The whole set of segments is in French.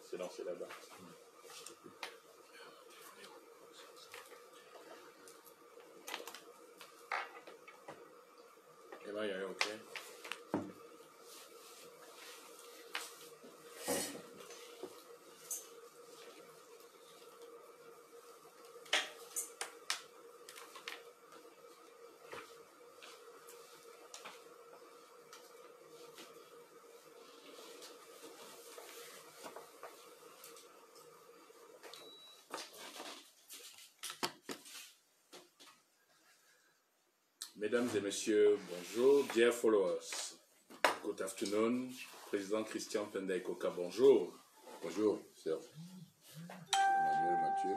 c'est lancé là-bas. Et là, il y a OK. Mesdames et messieurs, bonjour. Dear followers, good afternoon. Président Christian Pendai Koka, bonjour. Bonjour, Serge. Emmanuel Mathieu.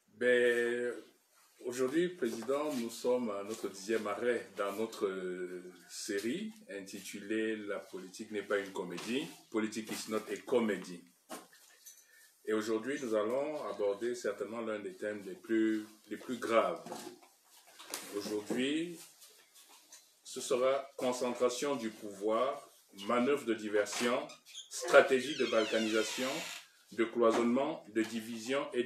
Ben, aujourd'hui, Président, nous sommes à notre 10e arrêt dans notre série intitulée « La politique n'est pas une comédie »,« Politique is not a comedy ». Et aujourd'hui, nous allons aborder certainement l'un des thèmes les plus graves. Aujourd'hui, ce sera concentration du pouvoir, manœuvre de diversion, stratégie de balkanisation, de cloisonnement, de division et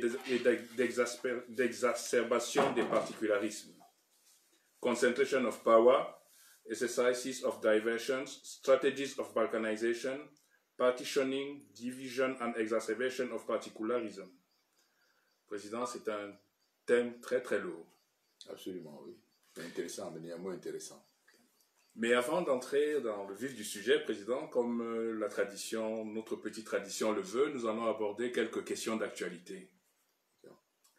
d'exacerbation des particularismes. Concentration of power, exercises of diversions, strategies of balkanization, partitioning, division and exacerbation of particularism. Président, c'est un thème très très lourd. Absolument, oui. C'est intéressant, mais néanmoins intéressant. Mais avant d'entrer dans le vif du sujet, Président, comme la tradition, notre petite tradition le veut, nous allons aborder quelques questions d'actualité.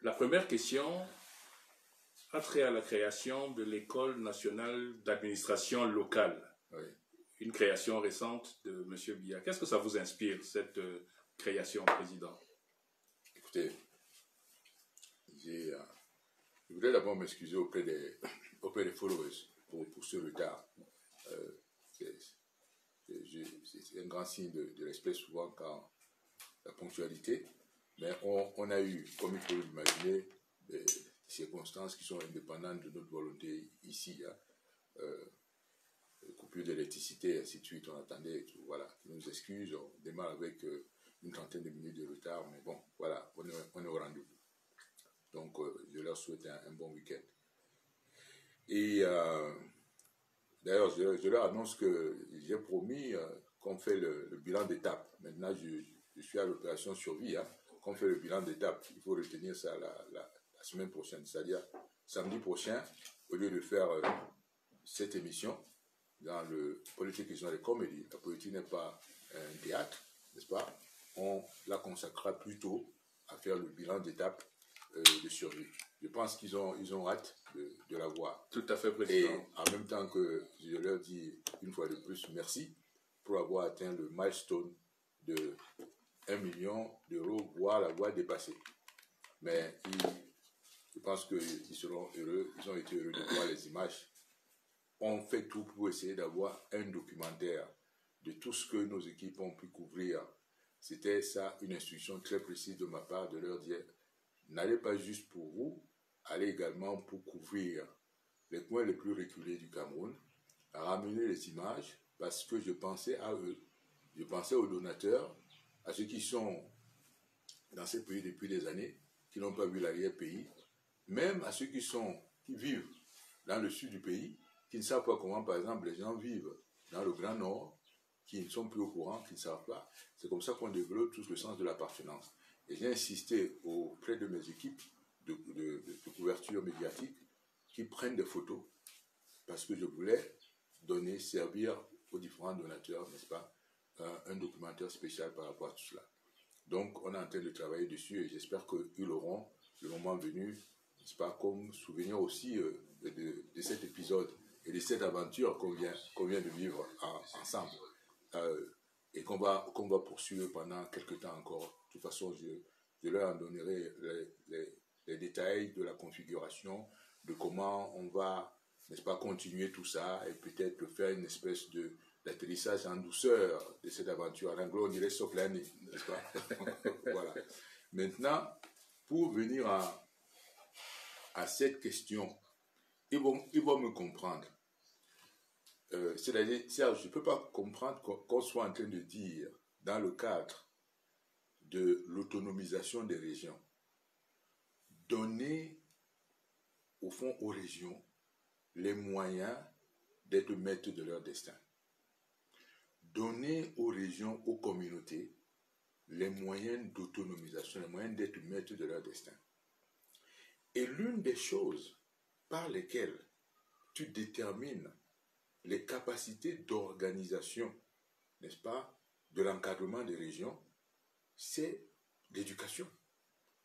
La première question a trait à la création de l'École nationale d'administration locale. Oui. Une création récente de M. Biya. Qu'est-ce que ça vous inspire, cette création, Président? Écoutez, je voudrais d'abord m'excuser auprès des followers pour ce retard. C'est un grand signe de respect souvent quand la ponctualité, mais on a eu, comme il faut l'imaginer, des circonstances qui sont indépendantes de notre volonté ici. Coupure d'électricité, ainsi de suite, on attendait, voilà, qui nous excuse, on démarre avec une trentaine de minutes de retard, mais bon, voilà, on est au rendez-vous. Donc, je leur souhaite un bon week-end. Et d'ailleurs, je leur annonce que j'ai promis qu'on fait le bilan d'étape. Maintenant, je suis à l'opération survie, qu'on fait le bilan d'étape. Il faut retenir ça la semaine prochaine, c'est-à-dire samedi prochain, au lieu de faire cette émission, dans le politique is not a comedy, la politique n'est pas un théâtre, n'est-ce pas? On la consacrera plutôt à faire le bilan d'étape de survie. Je pense qu'ils ont hâte de la voir. Tout à fait, Président. Et en même temps que je leur dis une fois de plus merci pour avoir atteint le milestone de 1 million d'euros, voire l'avoir dépassé. Mais je pense qu'ils seront heureux, ils ont été heureux de voir les images. On fait tout pour essayer d'avoir un documentaire de tout ce que nos équipes ont pu couvrir. C'était ça, une instruction très précise de ma part, de leur dire, n'allez pas juste pour vous, allez également pour couvrir les coins les plus reculés du Cameroun, à ramener les images, parce que je pensais à eux, je pensais aux donateurs, à ceux qui sont dans ces pays depuis des années, qui n'ont pas vu l'arrière-pays, même à ceux qui vivent dans le sud du pays, qui ne savent pas comment, par exemple, les gens vivent dans le Grand Nord, qui ne sont plus au courant, qui ne savent pas. C'est comme ça qu'on développe tout le sens de l'appartenance. Et j'ai insisté auprès de mes équipes de couverture médiatique qui prennent des photos, parce que je voulais servir aux différents donateurs, n'est-ce pas, un documentaire spécial par rapport à tout cela. Donc, on est en train de travailler dessus et j'espère qu'ils auront, le moment venu, n'est-ce pas, comme souvenir aussi de cet épisode et de cette aventure qu'on vient de vivre ensemble et qu'on va poursuivre pendant quelques temps encore. De toute façon, je leur en donnerai les détails de la configuration, de comment on va, n'est-ce pas, continuer tout ça et peut-être faire une espèce d'atterrissage en douceur de cette aventure. En anglais, on dirait soft landing, n'est-ce pas? Voilà. Maintenant, pour venir à cette question, ils vont me comprendre. C'est-à-dire, Serge, je ne peux pas comprendre qu'on soit en train de dire, dans le cadre de l'autonomisation des régions, donner, au fond, aux régions les moyens d'être maîtres de leur destin. Donner aux régions, aux communautés, les moyens d'autonomisation, les moyens d'être maîtres de leur destin. Et l'une des choses par lesquelles tu détermines les capacités d'organisation, n'est-ce pas, de l'encadrement des régions, c'est l'éducation.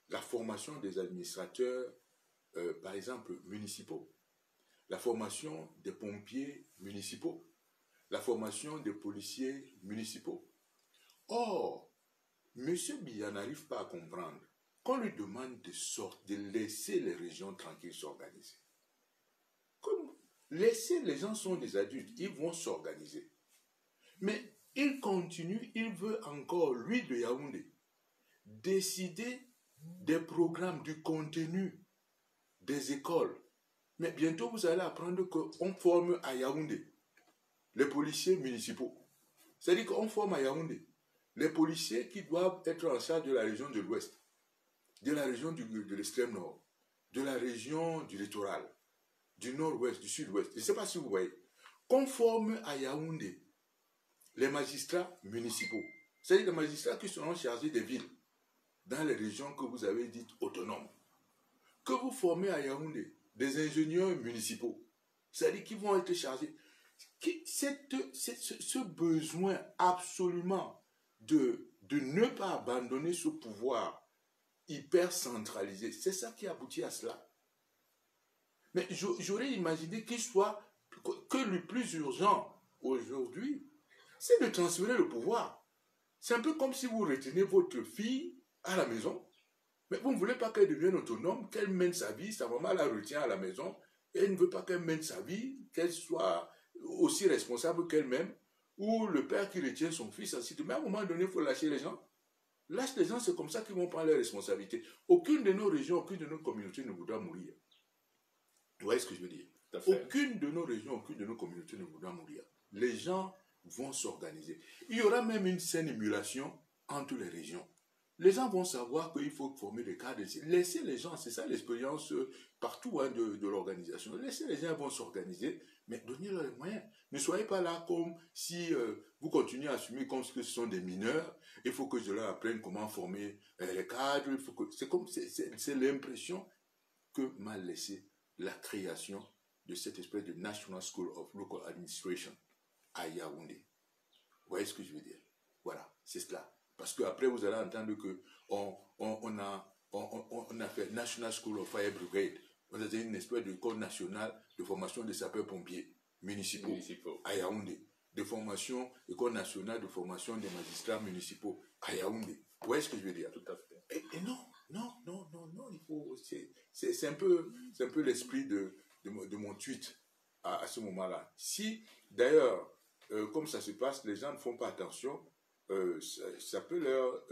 La formation des administrateurs, par exemple, municipaux. La formation des pompiers municipaux. La formation des policiers municipaux. Or, M. Biya n'arrive pas à comprendre qu'on lui demande de laisser les régions tranquilles s'organiser. Laisser les gens sont des adultes, ils vont s'organiser. Mais il continue, il veut encore, lui de Yaoundé, décider des programmes, du contenu des écoles. Mais bientôt, vous allez apprendre qu'on forme à Yaoundé les policiers municipaux. C'est-à-dire qu'on forme à Yaoundé les policiers qui doivent être en charge de la région de l'Ouest, de la région de l'extrême nord, de la région du littoral, du nord-ouest, du sud-ouest. Je ne sais pas si vous voyez. Qu'on forme à Yaoundé les magistrats municipaux. C'est-à-dire les magistrats qui seront chargés des villes dans les régions que vous avez dites autonomes. Que vous formez à Yaoundé des ingénieurs municipaux. C'est-à-dire qu'ils vont être chargés. Ce besoin absolument de ne pas abandonner ce pouvoir hyper centralisé, c'est ça qui aboutit à cela. Mais j'aurais imaginé qu'il soit que le plus urgent aujourd'hui, c'est de transférer le pouvoir. C'est un peu comme si vous retenez votre fille à la maison, mais vous ne voulez pas qu'elle devienne autonome, qu'elle mène sa vie, sa maman la retient à la maison, et elle ne veut pas qu'elle mène sa vie, qu'elle soit aussi responsable qu'elle-même, ou le père qui retient son fils, ainsi de suite. Mais à un moment donné, il faut lâcher les gens. Lâche les gens, c'est comme ça qu'ils vont prendre leurs responsabilités. Aucune de nos régions, aucune de nos communautés ne voudra mourir. Vous voyez ce que je veux dire? Aucune de nos régions, aucune de nos communautés ne voudra mourir. Les gens vont s'organiser. Il y aura même une saine émulation entre les régions. Les gens vont savoir qu'il faut former des cadres. Laissez les gens, c'est ça l'expérience partout hein, de l'organisation. Laissez les gens vont s'organiser, mais donnez-leur les moyens. Ne soyez pas là comme si vous continuez à assumer comme que ce sont des mineurs. Il faut que je leur apprenne comment former les cadres. C'est l'impression que m'a laissé la création de cette espèce de National School of Local Administration à Yaoundé. Vous voyez ce que je veux dire? Voilà, c'est cela. Parce qu'après, vous allez entendre qu'on a fait National School of Fire Brigade. On a une espèce d'école nationale de formation des sapeurs-pompiers municipaux à Yaoundé. De formation, école nationale de formation des magistrats municipaux à Yaoundé. Vous voyez ce que je veux dire? Tout à fait. Et non, il faut... C'est un peu l'esprit de mon tweet à ce moment-là. Si, d'ailleurs, comme ça se passe, les gens ne font pas attention, ça peut leur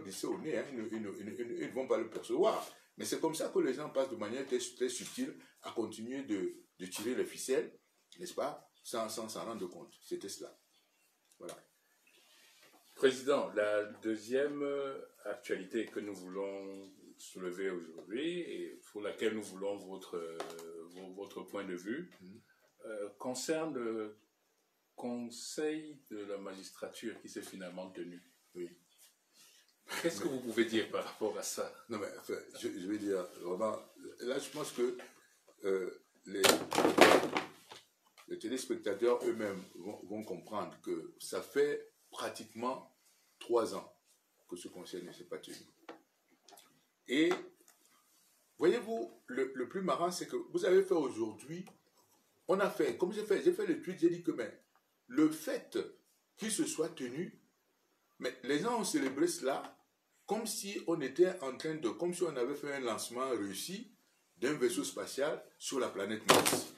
glisser au nez, hein, ils ne vont pas le percevoir. Mais c'est comme ça que les gens passent de manière très, très subtile à continuer de tirer les ficelles, n'est-ce pas, sans s'en rendre compte. C'était cela. Voilà. Président, la deuxième actualité que nous voulons soulever aujourd'hui et pour laquelle nous voulons votre point de vue concerne le Conseil de la magistrature qui s'est finalement tenu. Oui. Qu'est-ce que vous pouvez dire par rapport à ça? Non, mais enfin, je vais dire, vraiment, là, je pense que les téléspectateurs eux-mêmes vont comprendre que ça fait pratiquement 3 ans que ce conseil ne s'est pas tenu. Et, voyez-vous, le plus marrant, c'est que vous avez fait aujourd'hui, on a fait, comme j'ai fait le tweet, j'ai dit que, mais, le fait qu'il se soit tenu, mais les gens ont célébré cela comme si on était en train de, comme si on avait fait un lancement réussi d'un vaisseau spatial sur la planète Mars.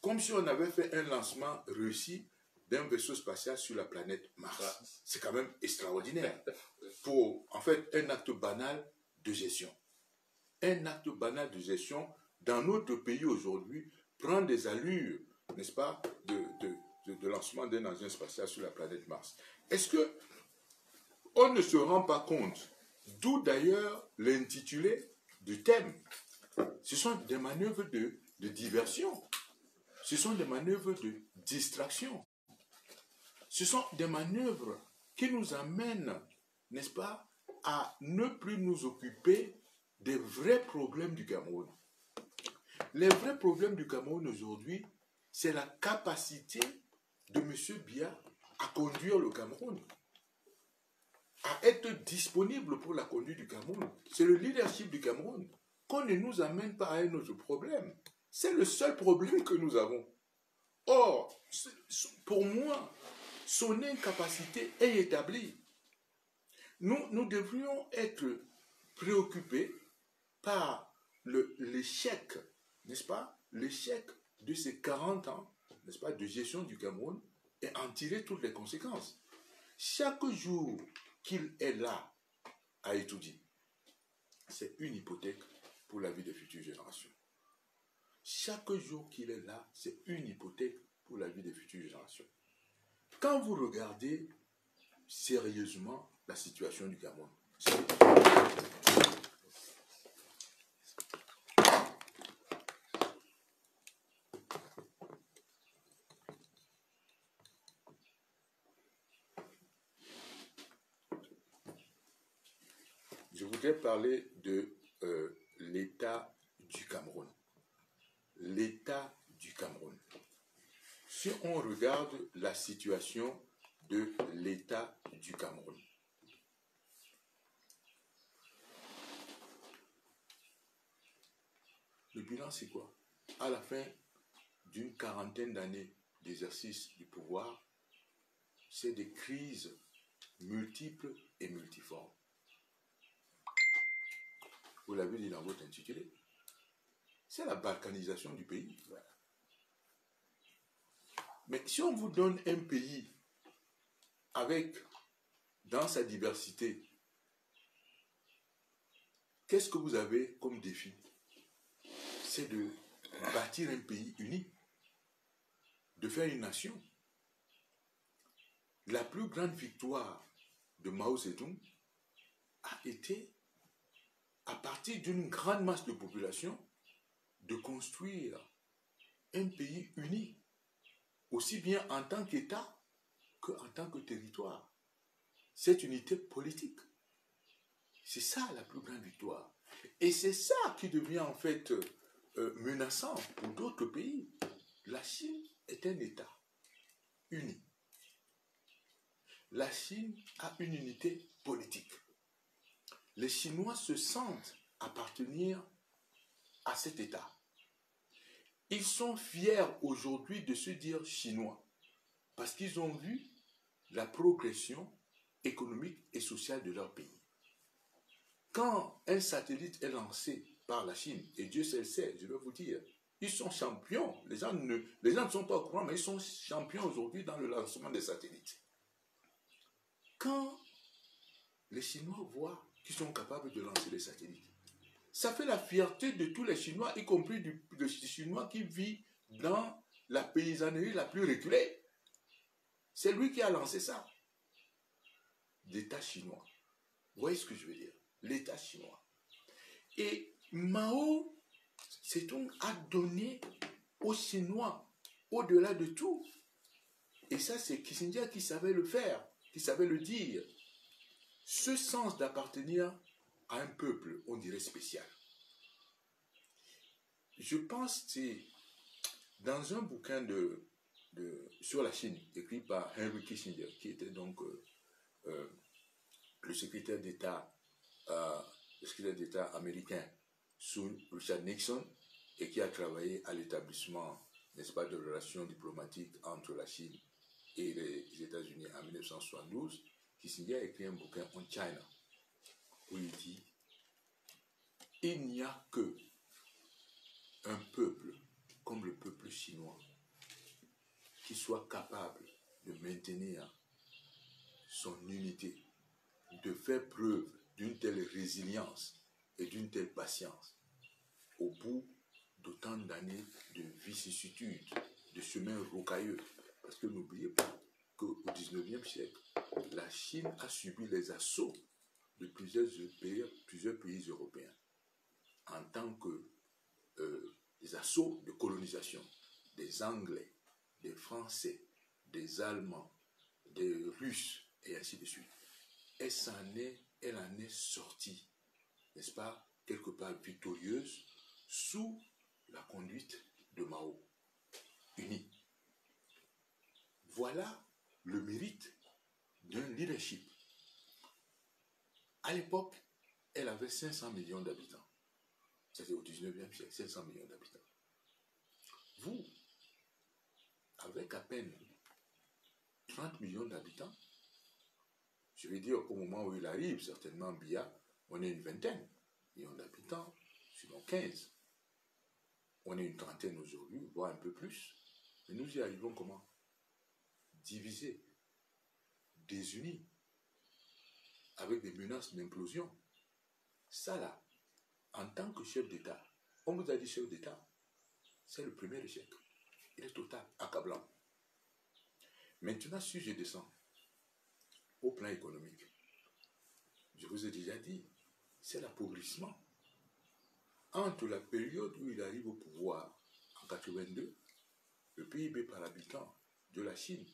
Comme si on avait fait un lancement réussi d'un vaisseau spatial sur la planète Mars. C'est quand même extraordinaire. Pour, en fait, un acte banal de gestion. Un acte banal de gestion, dans notre pays aujourd'hui, prend des allures n'est-ce pas, de lancement d'un engin spatial sur la planète Mars. Est-ce que on ne se rend pas compte, d'où d'ailleurs l'intitulé du thème? Ce sont des manœuvres de diversion, ce sont des manœuvres de distraction, ce sont des manœuvres qui nous amènent, n'est-ce pas, à ne plus nous occuper des vrais problèmes du Cameroun. Les vrais problèmes du Cameroun aujourd'hui, c'est la capacité de M. Biya à conduire le Cameroun, à être disponible pour la conduite du Cameroun. C'est le leadership du Cameroun. Qu'on ne nous amène pas à un autre problème. C'est le seul problème que nous avons. Or, pour moi, son incapacité est établie. Nous devrions être préoccupés par l'échec, n'est-ce pas? L'échec de ces 40 ans, n'est-ce pas, de gestion du Cameroun et en tirer toutes les conséquences. Chaque jour qu'il est là à étudier, c'est une hypothèque pour la vie des futures générations. Chaque jour qu'il est là, c'est une hypothèque pour la vie des futures générations. Quand vous regardez sérieusement la situation du Cameroun, je voudrais parler de l'état du Cameroun. L'état du Cameroun. Si on regarde la situation de l'état du Cameroun, le bilan c'est quoi? À la fin d'une quarantaine d'années d'exercice du pouvoir, c'est des crises multiples et multiformes. Vous l'avez dit dans votre intitulé. C'est la balkanisation du pays. Mais si on vous donne un pays avec, dans sa diversité, qu'est-ce que vous avez comme défi? C'est de bâtir un pays uni, de faire une nation. La plus grande victoire de Mao Zedong a été, à partir d'une grande masse de population, de construire un pays uni, aussi bien en tant qu'État qu'en tant que territoire. Cette unité politique, c'est ça la plus grande victoire. Et c'est ça qui devient en fait menaçant pour d'autres pays. La Chine est un État uni. La Chine a une unité politique. Les Chinois se sentent appartenir à cet État. Ils sont fiers aujourd'hui de se dire chinois parce qu'ils ont vu la progression économique et sociale de leur pays. Quand un satellite est lancé par la Chine, et Dieu sait le sait, je vais vous dire, ils sont champions. Les gens ne sont pas au courant, mais ils sont champions aujourd'hui dans le lancement des satellites. Quand les Chinois voient qu'ils sont capables de lancer les satellites, ça fait la fierté de tous les Chinois, y compris des Chinois qui vivent dans la paysannerie la plus reculée. C'est lui qui a lancé ça. L'État chinois. Vous voyez ce que je veux dire? L'État chinois. Et Mao Zedong a donné aux Chinois, au-delà de tout. Et ça, c'est Kissinger qui savait le faire, qui savait le dire. Ce sens d'appartenir à un peuple, on dirait spécial. Je pense que c'est dans un bouquin sur la Chine, écrit par Henry Kissinger, qui était donc le secrétaire d'État américain sous Richard Nixon et qui a travaillé à l'établissement, n'est-ce pas, de relations diplomatiques entre la Chine et les États-Unis en 1972, Kissinger a écrit un bouquin On China où il dit « Il n'y a que un peuple comme le peuple chinois qui soit capable de maintenir son unité, de faire preuve d'une telle résilience et d'une telle patience au bout d'autant d'années de vicissitudes, de chemins rocailleux. Parce que n'oubliez pas qu'au XIXe siècle, la Chine a subi les assauts de plusieurs pays européens en tant que des assauts de colonisation des Anglais, des Français, des Allemands, des Russes, et ainsi de suite. Elle en est sortie, n'est-ce pas, quelque part victorieuse, sous la conduite de Mao, unie. Voilà le mérite d'un leadership. À l'époque, elle avait 500 millions d'habitants. C'était au 19e siècle, 500 millions d'habitants. Vous, avec à peine 30 millions d'habitants, je vais dire au moment où il arrive, certainement Biya, on est une vingtaine de millions d'habitants, sinon 15. On est une trentaine aujourd'hui, voire un peu plus. Mais nous y arrivons comment? Divisés, désunis, avec des menaces d'implosion. Ça là, en tant que chef d'État, on vous a dit chef d'État, c'est le premier échec. Il est total, accablant. Maintenant, si je descends au plan économique, je vous ai déjà dit, c'est l'appauvrissement. Entre la période où il arrive au pouvoir, en 82, le PIB par habitant de la Chine,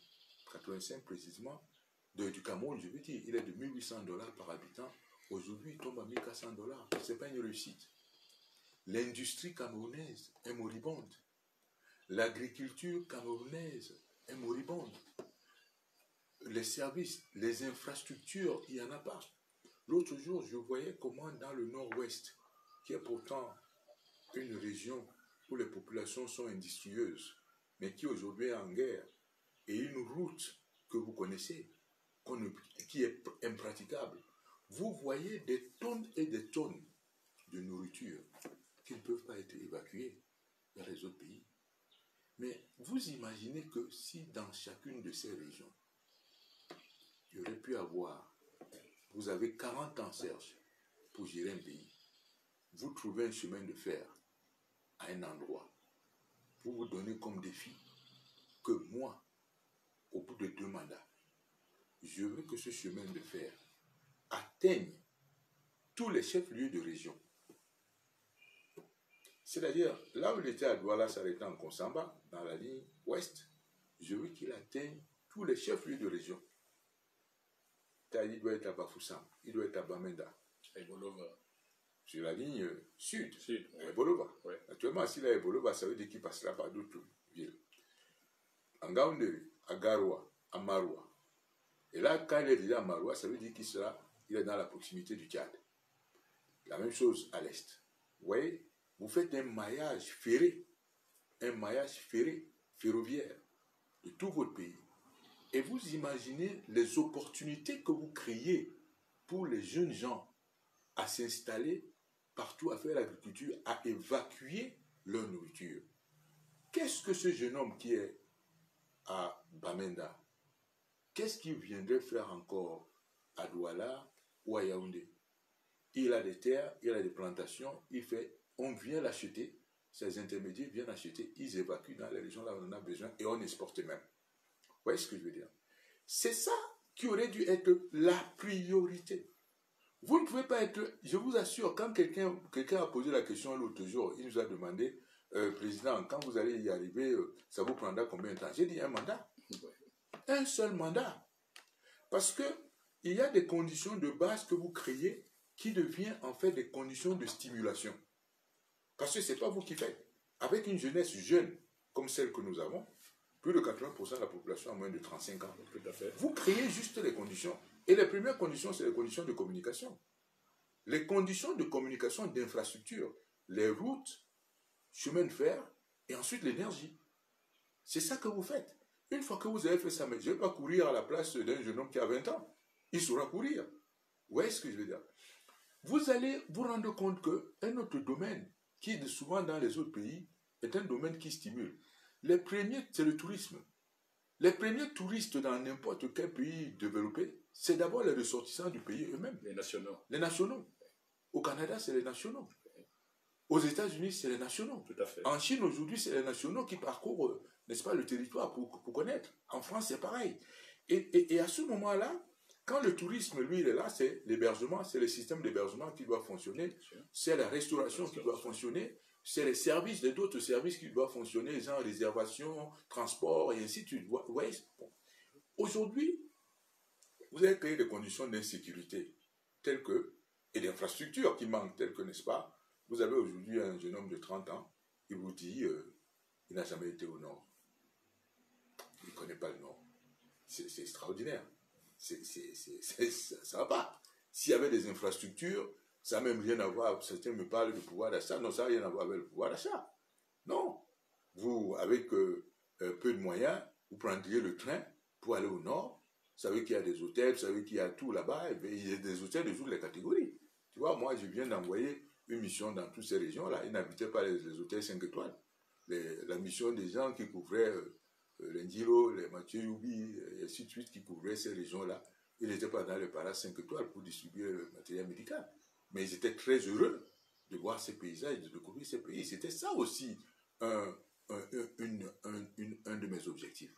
85 précisément, du Cameroun, je veux dire, il est de 1800 $ par habitant. Aujourd'hui, il tombe à 1400 $. Ce n'est pas une réussite. L'industrie camerounaise est moribonde. L'agriculture camerounaise est moribonde. Les services, les infrastructures, il n'y en a pas. L'autre jour, je voyais comment dans le nord-ouest, qui est pourtant une région où les populations sont industrieuses, mais qui aujourd'hui est en guerre, et une route que vous connaissez, qui est impraticable, vous voyez des tonnes et des tonnes de nourriture qui ne peuvent pas être évacuées vers les autres pays. Mais vous imaginez que si dans chacune de ces régions, il y aurait pu avoir, vous avez 40 ans, Serge, pour gérer un pays, vous trouvez un chemin de fer à un endroit, vous vous donnez comme défi que moi, au bout de 2 mandats, je veux que ce chemin de fer atteigne tous les chefs-lieux de région. C'est-à-dire, là où il était à Douala s'arrêtant en Konsamba, dans la ligne ouest, je veux qu'il atteigne tous les chefs-lieux de région. Taï doit être à Bafoussam, il doit être à Bamenda. Ebolova. Sur la ligne sud, Ouais. Ebolova. Ouais. Actuellement, s'il a Ebolova, ça veut dire qu'il passera par d'autres villes. En Gaoundéry, à Garoua, à Maroua. Et là, quand il est déjà à Maroua, ça veut dire qu'il est dans la proximité du Tchad. La même chose à l'est. Vous voyez, vous faites un maillage ferré, ferroviaire de tout votre pays. Et vous imaginez les opportunités que vous créez pour les jeunes gens à s'installer partout, à faire l'agriculture, à évacuer leur nourriture. Qu'est-ce que ce jeune homme qui est à Bamenda, qu'est-ce qu'il viendrait faire encore à Douala ou à Yaoundé? Il a des terres, il a des plantations, on vient l'acheter, ces intermédiaires viennent acheter, ils évacuent dans les régions là où on en a besoin et on exporte même. Vous voyez ce que je veux dire? C'est ça qui aurait dû être la priorité. Vous ne pouvez pas être, je vous assure, quand quelqu'un a posé la question l'autre jour, il nous a demandé, Président, quand vous allez y arriver, ça vous prendra combien de temps? J'ai dit un mandat. Un seul mandat. Parce que il y a des conditions de base que vous créez qui deviennent en fait des conditions de stimulation. Parce que ce n'est pas vous qui faites. Avec une jeunesse jeune comme celle que nous avons, plus de 80% de la population a moins de 35 ans. Tout à fait. Vous créez juste les conditions. Et les premières conditions, c'est les conditions de communication. Les conditions de communication d'infrastructure, les routes, chemin de fer, et ensuite l'énergie. C'est ça que vous faites. Une fois que vous avez fait ça, mais je ne vais pas courir à la place d'un jeune homme qui a 20 ans. Il saura courir. Vous voyez ce que je veux dire? Vous allez vous rendre compte qu'un autre domaine, qui est souvent dans les autres pays, est un domaine qui stimule. Les premiers, c'est le tourisme. Les premiers touristes dans n'importe quel pays développé, c'est d'abord les ressortissants du pays eux-mêmes. Les nationaux. Les nationaux. Au Canada, c'est les nationaux. Aux États-Unis, c'est les nationaux. Tout à fait. En Chine, aujourd'hui, c'est les nationaux qui parcourent n'est-ce pas, le territoire pour connaître. En France, c'est pareil. Et à ce moment-là, quand le tourisme, lui, il est là, c'est l'hébergement, c'est le système d'hébergement qui doit fonctionner, c'est la restauration qui doit fonctionner, c'est les services, d'autres services qui doivent fonctionner, genre réservation, transport, et ainsi de suite. Vous voyez, bon. Aujourd'hui, vous avez créé des conditions d'insécurité telles que, et d'infrastructures qui manquent telles que, n'est-ce pas, vous avez aujourd'hui un jeune homme de 30 ans, il vous dit, il n'a jamais été au Nord. Il ne connaît pas le Nord. C'est extraordinaire. Ça ne va pas. S'il y avait des infrastructures, ça n'a même rien à voir. Certains me parlent du pouvoir d'achat. Non, ça n'a rien à voir avec le pouvoir d'achat. Non. Vous, avec peu de moyens, vous prendriez le train pour aller au Nord. Vous savez qu'il y a des hôtels, vous savez qu'il y a tout là-bas. Il y a des hôtels de toutes les catégories. Tu vois, moi, je viens d'envoyer une mission dans toutes ces régions-là. Ils n'habitaient pas les hôtels 5 étoiles. La mission des gens qui couvraient les Ndilo, les Mathieu Youbi, et ainsi de suite, qui couvraient ces régions-là, ils n'étaient pas dans les palaces 5 étoiles pour distribuer le matériel médical. Mais ils étaient très heureux de voir ces paysages, de découvrir ces pays. C'était ça aussi un de mes objectifs.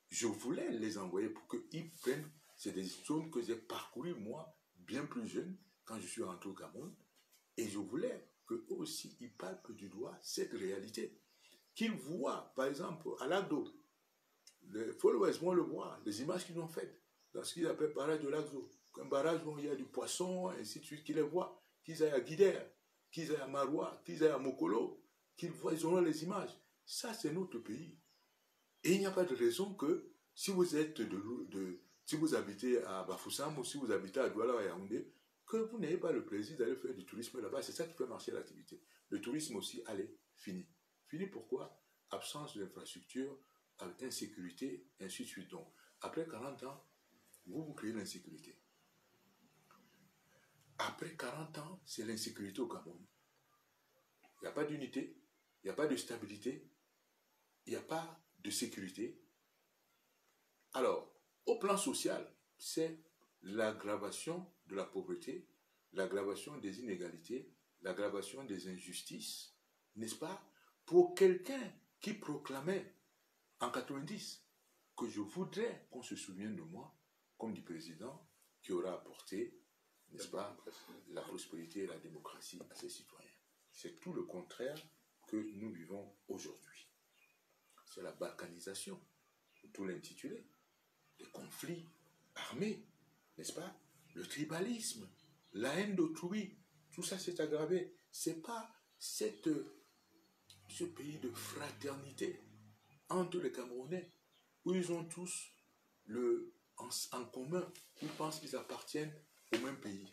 Je voulais les envoyer pour qu'ils prennent, c'est des zones que j'ai parcourues moi, bien plus jeune, quand je suis rentré au Cameroun, et je voulais qu'eux aussi, ils palpent du doigt cette réalité. Qu'ils voient, par exemple, à l'Agdo, les followers vont le voir, les images qu'ils ont faites, dans ce qu'ils appellent barrage de l'Agdo, un barrage où il y a du poisson, et ainsi de suite, qu'ils les voient, qu'ils aillent à Guider, qu'ils aillent à Maroua, qu'ils aillent à Mokolo, qu'ils voient, ils auront les images. Ça, c'est notre pays. Et il n'y a pas de raison que, si vous êtes si vous habitez à Bafoussam ou si vous habitez à Douala ou à Yaoundé, que vous n'ayez pas le plaisir d'aller faire du tourisme là-bas. C'est ça qui fait marcher l'activité. Le tourisme aussi, allez, fini. Fini pourquoi? Absence d'infrastructure, insécurité, ainsi de suite. Donc, après 40 ans, vous créez l'insécurité. Après 40 ans, c'est l'insécurité au Cameroun. Il n'y a pas d'unité, il n'y a pas de stabilité, il n'y a pas de sécurité. Alors, au plan social, c'est l'aggravation de la pauvreté, l'aggravation des inégalités, l'aggravation des injustices, n'est-ce pas? Pour quelqu'un qui proclamait en 90 que je voudrais qu'on se souvienne de moi comme du président qui aura apporté, n'est-ce pas, la prospérité et la démocratie à ses citoyens. C'est tout le contraire que nous vivons aujourd'hui. C'est la balkanisation, tout l'intitulé, les conflits armés, n'est-ce pas, le tribalisme, la haine d'autrui, tout ça s'est aggravé. C'est pas ce pays de fraternité entre les Camerounais, où ils ont tous en commun, ils pensent qu'ils appartiennent au même pays.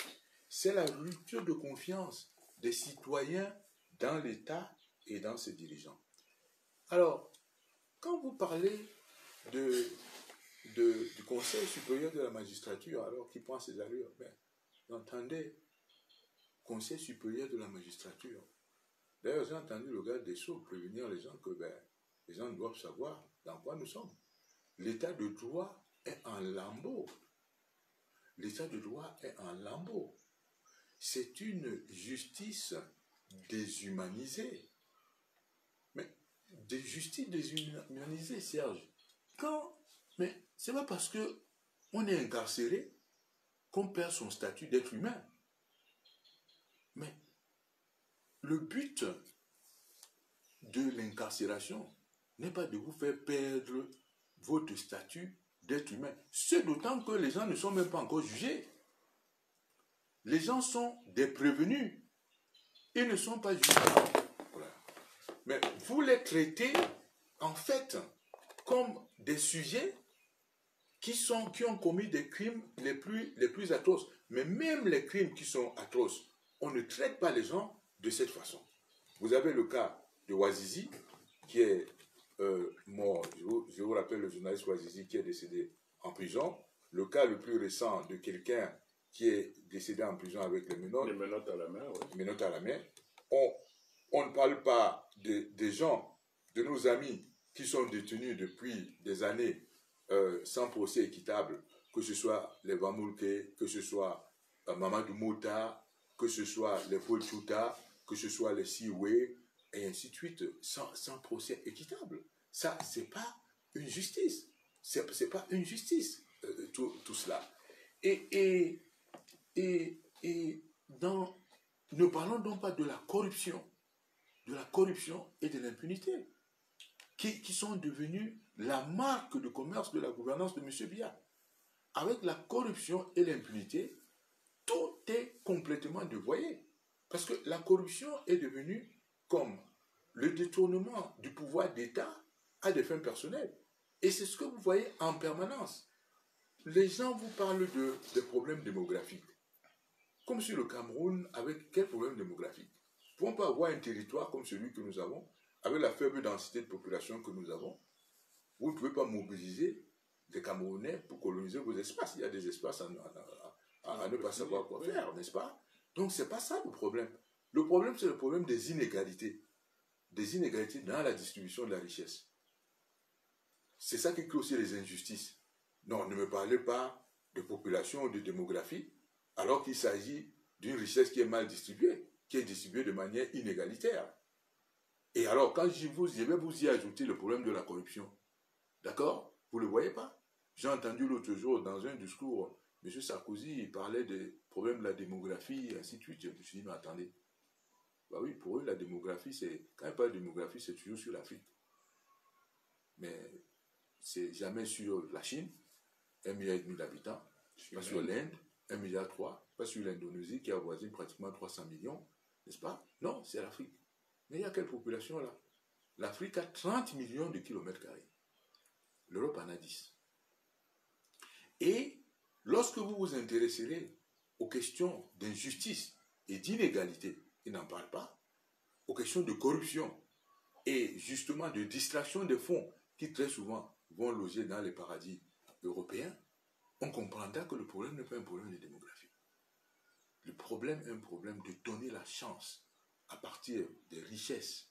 C'est la rupture de confiance des citoyens dans l'État et dans ses dirigeants. Alors, quand vous parlez du Conseil supérieur de la magistrature, alors qu'il prend ses allures, vous entendez, Conseil supérieur de la magistrature. D'ailleurs, j'ai entendu le garde des Sceaux prévenir les gens que les gens doivent savoir dans quoi nous sommes. L'état de droit est en lambeaux. L'état de droit est en lambeaux. C'est une justice déshumanisée. Mais des justices déshumanisées, Serge. Mais c'est pas parce qu'on est incarcéré qu'on perd son statut d'être humain. Mais le but de l'incarcération n'est pas de vous faire perdre votre statut d'être humain. C'est d'autant que les gens ne sont même pas encore jugés. Les gens sont des prévenus. Ils ne sont pas jugés. Voilà. Mais vous les traitez, en fait, comme des sujets qui ont commis des crimes les plus atroces. Mais même les crimes qui sont atroces, on ne traite pas les gens de cette façon. Vous avez le cas de Ouazizi, qui est mort. Je vous rappelle le journaliste Ouazizi qui est décédé en prison. Le cas le plus récent de quelqu'un qui est décédé en prison avec les menottes. Les menottes à la main, oui. Les menottes à la main. On ne parle pas des gens, de nos amis qui sont détenus depuis des années sans procès équitable, que ce soit les Vamoulke, que ce soit Mamadou Mouta, que ce soit les Paul Chouta, que ce soit les Siwe, et ainsi de suite, sans procès équitable. Ça, c'est pas une justice. C'est pas une justice, tout cela. Et ne parlons donc pas de la corruption et de l'impunité, qui sont devenus la marque de commerce de la gouvernance de M. Biya. Avec la corruption et l'impunité, tout est complètement dévoyé. Parce que la corruption est devenue comme le détournement du pouvoir d'État à des fins personnelles. Et c'est ce que vous voyez en permanence. Les gens vous parlent des problèmes démographiques. Comme sur le Cameroun, avec quel problème démographique? Nous ne pouvons pas avoir un territoire comme celui que nous avons, avec la faible densité de population que nous avons. Vous ne pouvez pas mobiliser des Camerounais pour coloniser vos espaces. Il y a des espaces à ne pas savoir quoi faire, n'est-ce pas? Donc, ce n'est pas ça le problème. Le problème, c'est le problème des inégalités. Des inégalités dans la distribution de la richesse. C'est ça qui crée aussi les injustices. Non, ne me parlez pas de population ou de démographie, alors qu'il s'agit d'une richesse qui est mal distribuée, qui est distribuée de manière inégalitaire. Et alors, quand je vais vous y ajouter le problème de la corruption, d'accord? Vous ne le voyez pas? J'ai entendu l'autre jour dans un discours, M. Sarkozy, il parlait des problèmes de la démographie, et ainsi de suite. Je me suis dit, mais attendez. Bah oui, pour eux, la démographie, quand il parle de démographie, c'est toujours sur l'Afrique. Mais c'est jamais sur la Chine, 1,5 milliard d'habitants, pas sur l'Inde, 1,3 milliard, pas sur l'Indonésie qui avoisine pratiquement 300 millions, n'est-ce pas? Non, c'est l'Afrique. Mais il y a quelle population là? L'Afrique a 30 millions de kilomètres carrés. L'Europe en a 10. Et lorsque vous vous intéresserez aux questions d'injustice et d'inégalité, ils n'en parlent pas, aux questions de corruption et justement de distraction des fonds qui très souvent vont loger dans les paradis européens, on comprendra que le problème n'est pas un problème de démographie. Le problème est un problème de donner la chance, à partir des richesses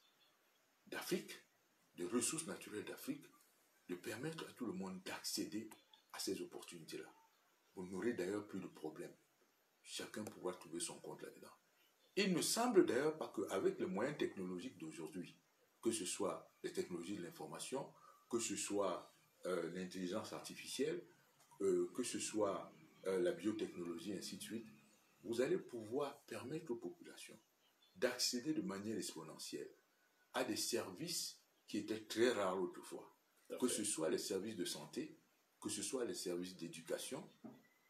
d'Afrique, des ressources naturelles d'Afrique, de permettre à tout le monde d'accéder à ces opportunités-là. Vous n'aurez d'ailleurs plus de problème. Chacun pourra trouver son compte là-dedans. Il ne semble d'ailleurs pas qu'avec les moyens technologiques d'aujourd'hui, que ce soit les technologies de l'information, que ce soit l'intelligence artificielle, que ce soit la biotechnologie, ainsi de suite, vous allez pouvoir permettre aux populations d'accéder de manière exponentielle à des services qui étaient très rares autrefois. Que ce soit les services de santé, que ce soit les services d'éducation,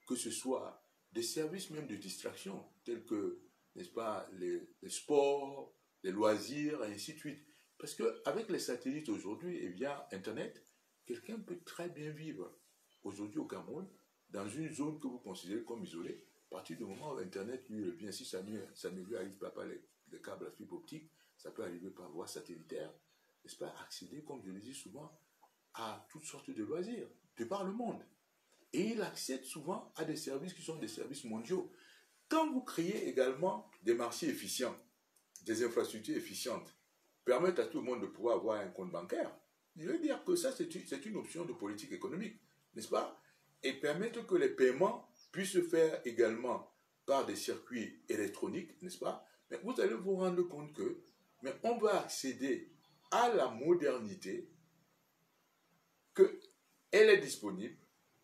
que ce soit des services même de distraction, tels que, n'est-ce pas, les sports, les loisirs, et ainsi de suite. Parce qu'avec les satellites aujourd'hui et via Internet, quelqu'un peut très bien vivre aujourd'hui au Cameroun, dans une zone que vous considérez comme isolée, à partir du moment où Internet lui revient, si ça ne lui arrive pas par les câbles à fibre optique, ça peut arriver par voie satellitaire, n'est-ce pas, accéder, comme je le dis souvent, à toutes sortes de loisirs, de par le monde. Et il accède souvent à des services qui sont des services mondiaux. Quand vous créez également des marchés efficients, des infrastructures efficientes, permettent à tout le monde de pouvoir avoir un compte bancaire, je veux dire que ça, c'est une option de politique économique, n'est-ce pas? Et permettre que les paiements puissent se faire également par des circuits électroniques, n'est-ce pas? Mais vous allez vous rendre compte que, mais on va accéder à la modernité, qu'elle est disponible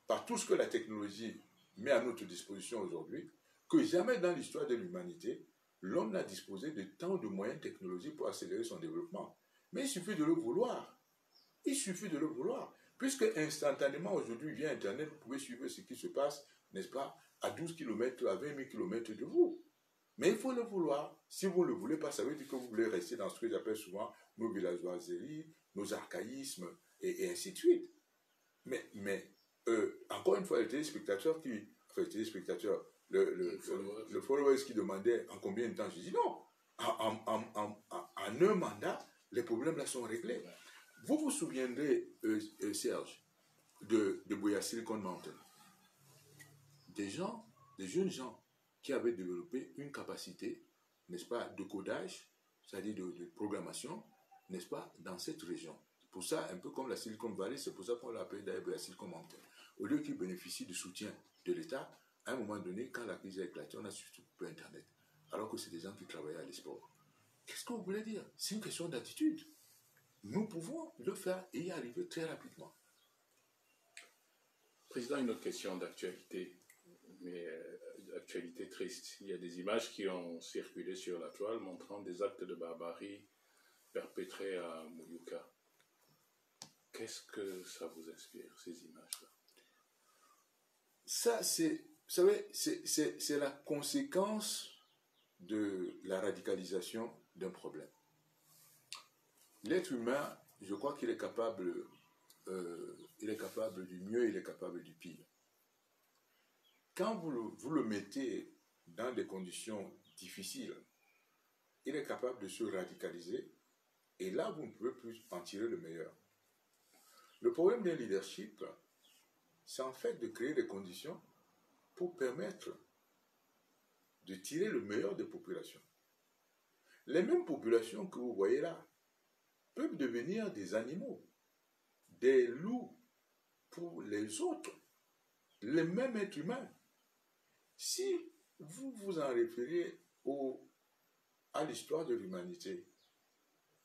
par tout ce que la technologie met à notre disposition aujourd'hui, que jamais dans l'histoire de l'humanité, l'homme n'a disposé de tant de moyens technologiques pour accélérer son développement. Mais il suffit de le vouloir. Il suffit de le vouloir. Puisque instantanément, aujourd'hui, via Internet, vous pouvez suivre ce qui se passe, n'est-ce pas, à 12 km, à 20 000 km de vous. Mais il faut le vouloir. Si vous ne le voulez pas, ça veut dire que vous voulez rester dans ce que j'appelle souvent nos villageoiseries, nos archaïsmes, et ainsi de suite. Mais encore une fois, le téléspectateur le followers qui demandait en combien de temps, je dis non. En un mandat, les problèmes là sont réglés. Vous vous souviendrez, Serge, de Buea Silicon Mountain. Des jeunes gens qui avaient développé une capacité, n'est-ce pas, de codage, c'est-à-dire de programmation, n'est-ce pas, dans cette région. Pour ça, un peu comme la Silicon Valley, c'est pour ça qu'on l'appelle d'ailleurs la Silicon Mountain. Au lieu qu'ils bénéficient du soutien de l'État, à un moment donné, quand la crise a éclaté, on a surtout coupé Internet. Alors que c'est des gens qui travaillaient à l'export. Qu'est-ce que vous voulez dire? C'est une question d'attitude. nous pouvons le faire et y arriver très rapidement. Président, une autre question d'actualité, mais actualité triste. Il y a des images qui ont circulé sur la toile montrant des actes de barbarie perpétrés à Muyuka. Qu'est-ce que ça vous inspire, ces images-là? Ça, vous savez, c'est la conséquence de la radicalisation d'un problème. L'être humain, je crois qu'il est capable du mieux, il est capable du pire. Quand vous le mettez dans des conditions difficiles, il est capable de se radicaliser et là, vous ne pouvez plus en tirer le meilleur. Le problème d'un leadership, c'est en fait de créer des conditions pour permettre de tirer le meilleur des populations. Les mêmes populations que vous voyez là peuvent devenir des animaux, des loups pour les autres, les mêmes êtres humains. Si vous vous en référez à l'histoire de l'humanité,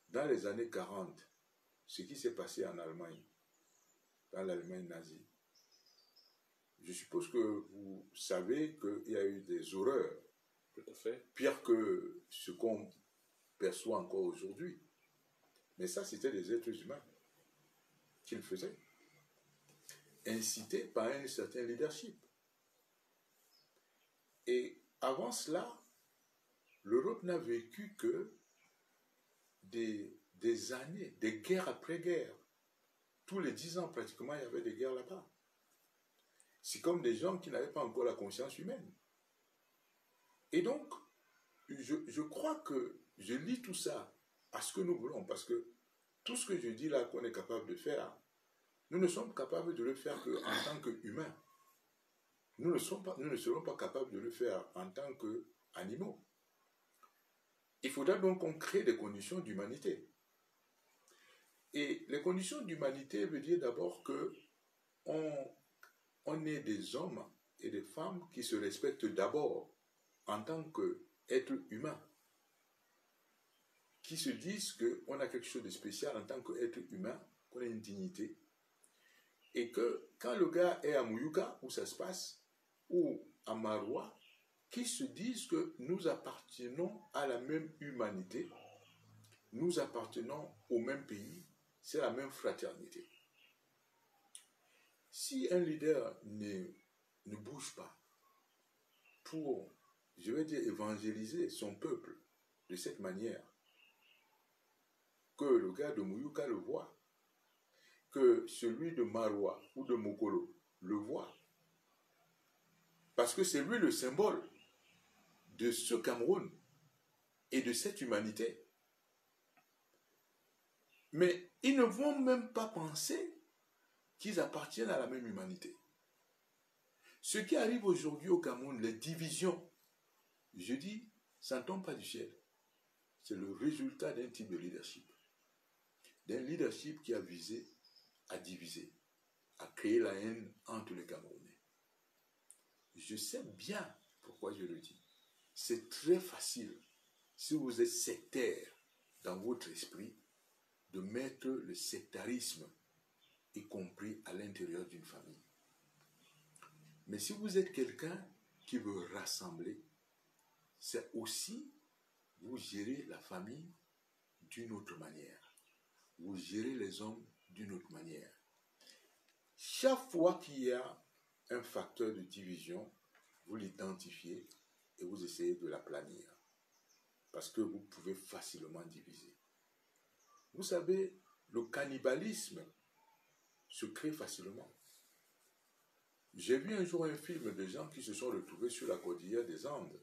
dans les années 40, ce qui s'est passé en Allemagne, dans l'Allemagne nazie, je suppose que vous savez qu'il y a eu des horreurs, tout à fait, pire que ce qu'on perçoit encore aujourd'hui. Mais ça, c'était des êtres humains qui le faisaient, incités par un certain leadership. Et avant cela, l'Europe n'a vécu que des années, des guerres après guerres. Tous les 10 ans, pratiquement, il y avait des guerres là-bas. C'est comme des gens qui n'avaient pas encore la conscience humaine. Et donc, je crois que je lis tout ça à ce que nous voulons, parce que tout ce que je dis là qu'on est capable de faire, nous ne sommes capables de le faire qu'en tant qu'humains. Nous ne serons pas capables de le faire en tant qu'animaux. Il faudra donc qu'on crée des conditions d'humanité. Et les conditions d'humanité veut dire d'abord qu'on est des hommes et des femmes qui se respectent d'abord en tant qu'êtres humains, qui se disent qu'on a quelque chose de spécial en tant qu'être humain, qu'on a une dignité, et que quand le gars est à Muyuka, où ça se passe, ou à Maroua, qui se disent que nous appartenons à la même humanité, nous appartenons au même pays, c'est la même fraternité. Si un leader ne bouge pas pour, je vais dire, évangéliser son peuple de cette manière, que le gars de Muyuka le voit, que celui de Maroua ou de Mokolo le voit, parce que c'est lui le symbole de ce Cameroun et de cette humanité. Mais ils ne vont même pas penser qu'ils appartiennent à la même humanité. Ce qui arrive aujourd'hui au Cameroun, les divisions, je dis, ça ne tombe pas du ciel. C'est le résultat d'un type de leadership. D'un leadership qui a visé à diviser, à créer la haine entre les Camerounais. Je sais bien pourquoi je le dis. C'est très facile, si vous êtes sectaire dans votre esprit, de mettre le sectarisme, y compris à l'intérieur d'une famille. Mais si vous êtes quelqu'un qui veut rassembler, c'est aussi vous gérez la famille d'une autre manière. Vous gérez les hommes d'une autre manière. Chaque fois qu'il y a un facteur de division, vous l'identifiez et vous essayez de l'aplanir. Parce que vous pouvez facilement diviser. Vous savez, le cannibalisme se crée facilement. J'ai vu un jour un film de gens qui se sont retrouvés sur la cordillère des Andes.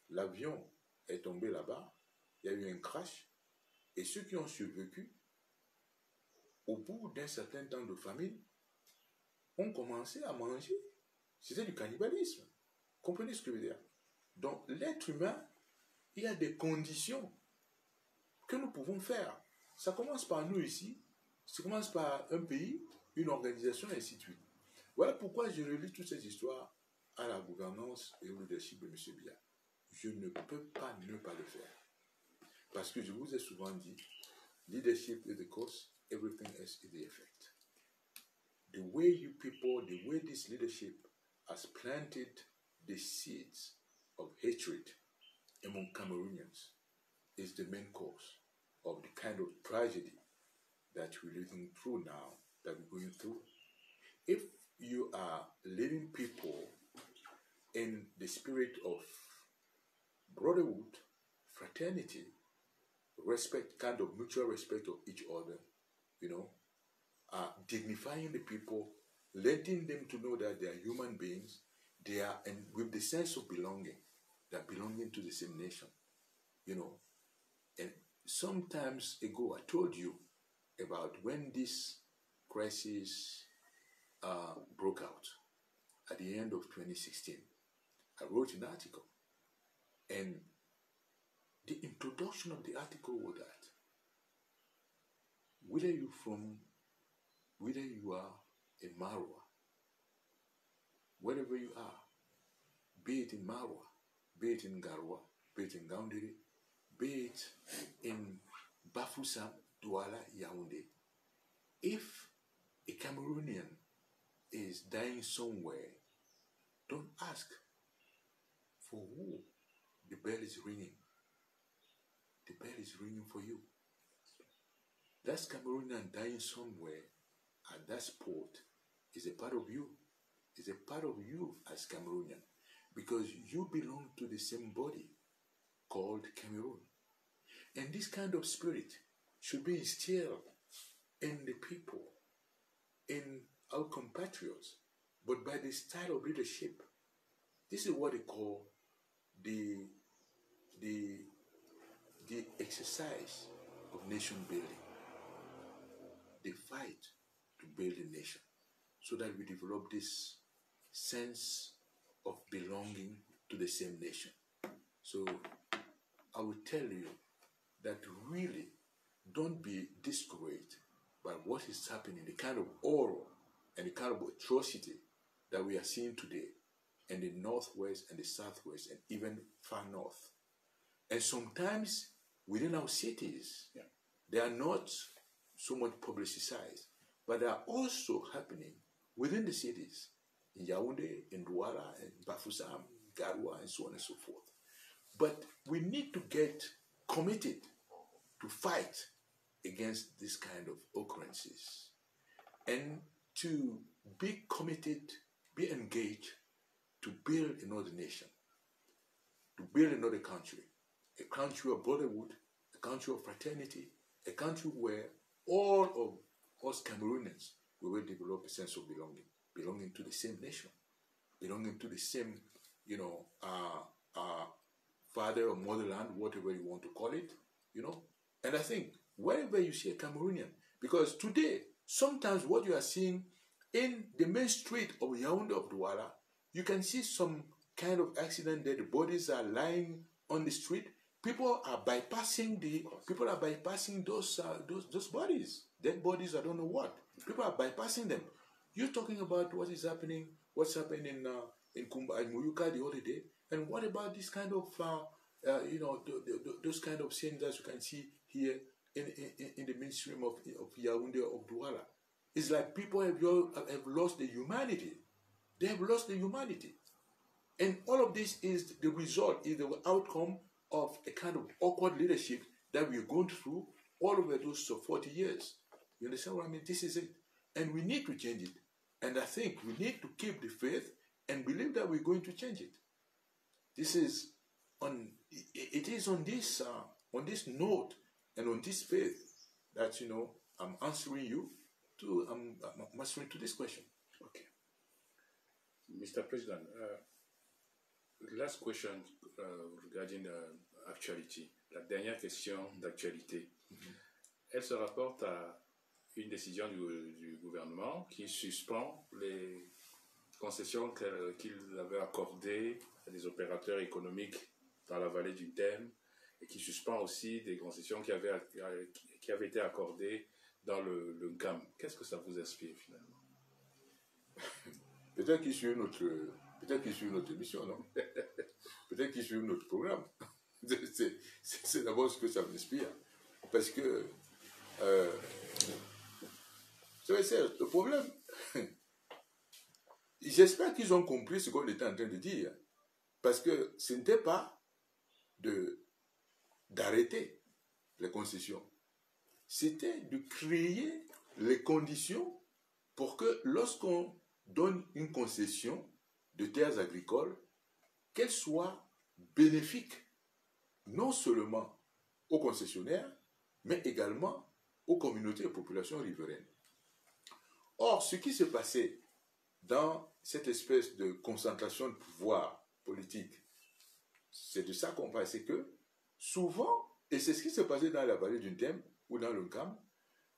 L'avion est tombé là-bas, il y a eu un crash, et ceux qui ont survécu, au bout d'un certain temps de famine, ont commencé à manger. C'était du cannibalisme. Comprenez ce que je veux dire? Donc, l'être humain, il y a des conditions que nous pouvons faire. Ça commence par nous ici, ça commence par un pays, une organisation, et ainsi de suite. Voilà pourquoi je relis toutes ces histoires à la gouvernance et au leadership de M. Biya. Je ne peux pas ne pas le faire. Parce que je vous ai souvent dit, leadership is the cause, everything else is the effect. The way you people, the way this leadership has planted the seeds of hatred among Cameroonians is the main cause of the kind of tragedy that we're living through now, that we're going through. If you are leading people in the spirit of brotherhood, fraternity, respect, kind of mutual respect of each other, you know, dignifying the people, letting them to know that they are human beings, they are, and with the sense of belonging, they're belonging to the same nation, you know. And sometimes ago, I told you about when this crisis broke out at the end of 2016. I wrote an article, and the introduction of the article was that whether you are in Marwa, wherever you are, be it in Marwa, be it in Garwa, be it in Gaoundéré, be it in Bafoussam, Douala, Yaoundé, if a Cameroonian is dying somewhere, don't ask for who the bell is ringing. The bell is ringing for you. That Cameroonian dying somewhere at that spot is a part of you. It's a part of you as Cameroonian, because you belong to the same body called Cameroon. And this kind of spirit should be instilled in the people, in our compatriots, but by the style of leadership. This is what they call the exercise of nation building. The fight to build a nation, so that we develop this sense of belonging to the same nation. So I will tell you that really don't be discouraged by what is happening, the kind of horror and the kind of atrocity that we are seeing today in the northwest and the southwest and even far north. And sometimes within our cities, they are not so much publicized, but they are also happening within the cities, in Yaoundé, in Douala, in Bafoussam, Garwa, and so on and so forth. But we need to get committed to fight against this kind of occurrences and to be committed, be engaged to build another nation, to build another country, a country of brotherhood, a country of fraternity, a country where all of us Cameroonians will develop a sense of belonging to the same nation, belonging to the same, father or motherland, whatever you want to call it, And I think wherever you see a Cameroonian, because today, sometimes what you are seeing in the main street of Yaoundé of Douala, you can see some kind of accident that the bodies are lying on the street. People are bypassing those bodies, dead bodies. I don't know what. People are bypassing them. You're talking about what's happening in Kumba and Muyuka the other day, and what about this kind of those kind of scenes that you can see here in the mainstream of Yaoundé of Douala? It's like people have lost their humanity. They have lost their humanity, and all of this is the result, is the outcome of a kind of awkward leadership that we're going through all over those 40 years. You understand what I mean? This is it. And we need to change it. And I think we need to keep the faith and believe that we're going to change it. It is on this note and on this faith that, I'm answering to this question. Okay. Mr. President, last question regarding actualité. La dernière question d'actualité. Elle se rapporte à une décision du gouvernement qui suspend les concessions qu'il avait accordées à des opérateurs économiques dans la vallée du Thème et qui suspend aussi des concessions qui avaient été accordées dans le Nkam. Qu'est-ce que ça vous inspire finalement? Peut-être qu'ils suivent notre émission, non? Peut-être qu'ils suivent notre programme. C'est d'abord ce que ça m'inspire. Parce que C'est le problème. J'espère qu'ils ont compris ce qu'on était en train de dire. Parce que ce n'était pas d'arrêter les concessions. C'était de créer les conditions pour que lorsqu'on donne une concession de terres agricoles, qu'elle soit bénéfique non seulement aux concessionnaires, mais également aux communautés et populations riveraines. Or, ce qui s'est passé dans cette espèce de concentration de pouvoir politique, c'est de ça qu'on parle, c'est que souvent, et c'est ce qui s'est passé dans la vallée du Ntem ou dans le Nkam,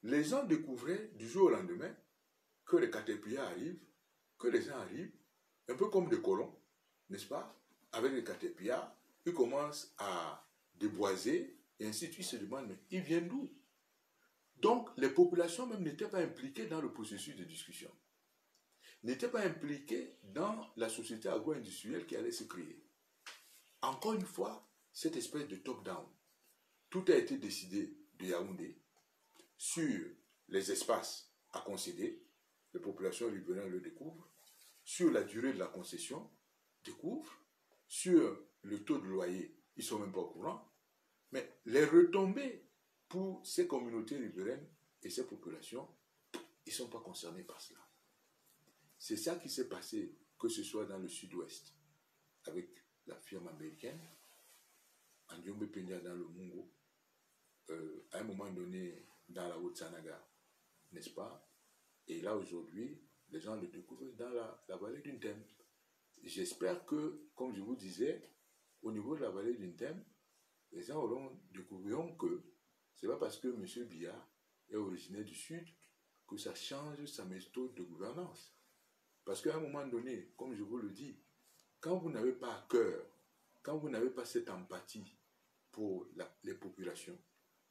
les gens découvraient du jour au lendemain que les caterpillars arrivent, que les gens arrivent, un peu comme des colons, n'est-ce pas? Avec les caterpillars, ils commencent à déboiser, et ainsi de suite, ils se demandent, mais ils viennent d'où? Donc, les populations même n'étaient pas impliquées dans le processus de discussion, n'étaient pas impliquées dans la société agro-industrielle qui allait se créer. Encore une fois, cette espèce de top-down, tout a été décidé de Yaoundé sur les espaces à concéder, les populations riveraines le découvrent, sur la durée de la concession, découvrent, sur le taux de loyer, ils ne sont même pas au courant, mais les retombées pour ces communautés riveraines et ces populations, ils ne sont pas concernés par cela. C'est ça qui s'est passé, que ce soit dans le sud-ouest, avec la firme américaine, en Diombe Penya dans le Mungo, à un moment donné dans la Haute-Sanaga, n'est-ce pas? Et là aujourd'hui, les gens le découvrent dans la vallée du Ntem. J'espère que, comme je vous disais, au niveau de la vallée du Ntem, les gens découvriront que ce n'est pas parce que M. Biya est originaire du Sud que ça change sa méthode de gouvernance. Parce qu'à un moment donné, comme je vous le dis, quand vous n'avez pas à cœur, quand vous n'avez pas cette empathie pour les populations,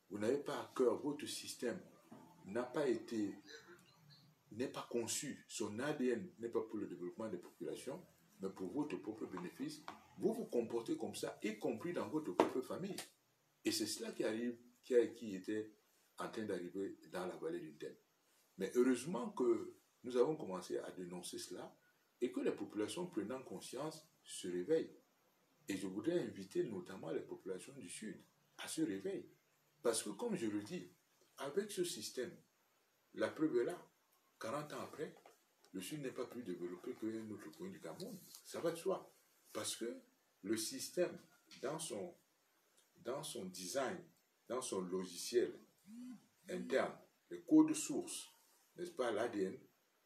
vous n'avez pas à cœur, votre système n'est pas conçu, son ADN n'est pas pour le développement des populations, mais pour votre propre bénéfice, vous vous comportez comme ça, y compris dans votre propre famille. Et c'est cela qui était en train d'arriver dans la vallée du Ntem. Mais heureusement que nous avons commencé à dénoncer cela et que les populations prenant conscience se réveillent. Et je voudrais inviter notamment les populations du Sud à se réveiller. Parce que comme je le dis, avec ce système, la preuve est là. 40 ans après, le Sud n'est pas plus développé que notre coin du Cameroun. Ça va de soi. Parce que le système, dans son design, dans son logiciel interne, les codes sources, n'est-ce pas, l'ADN,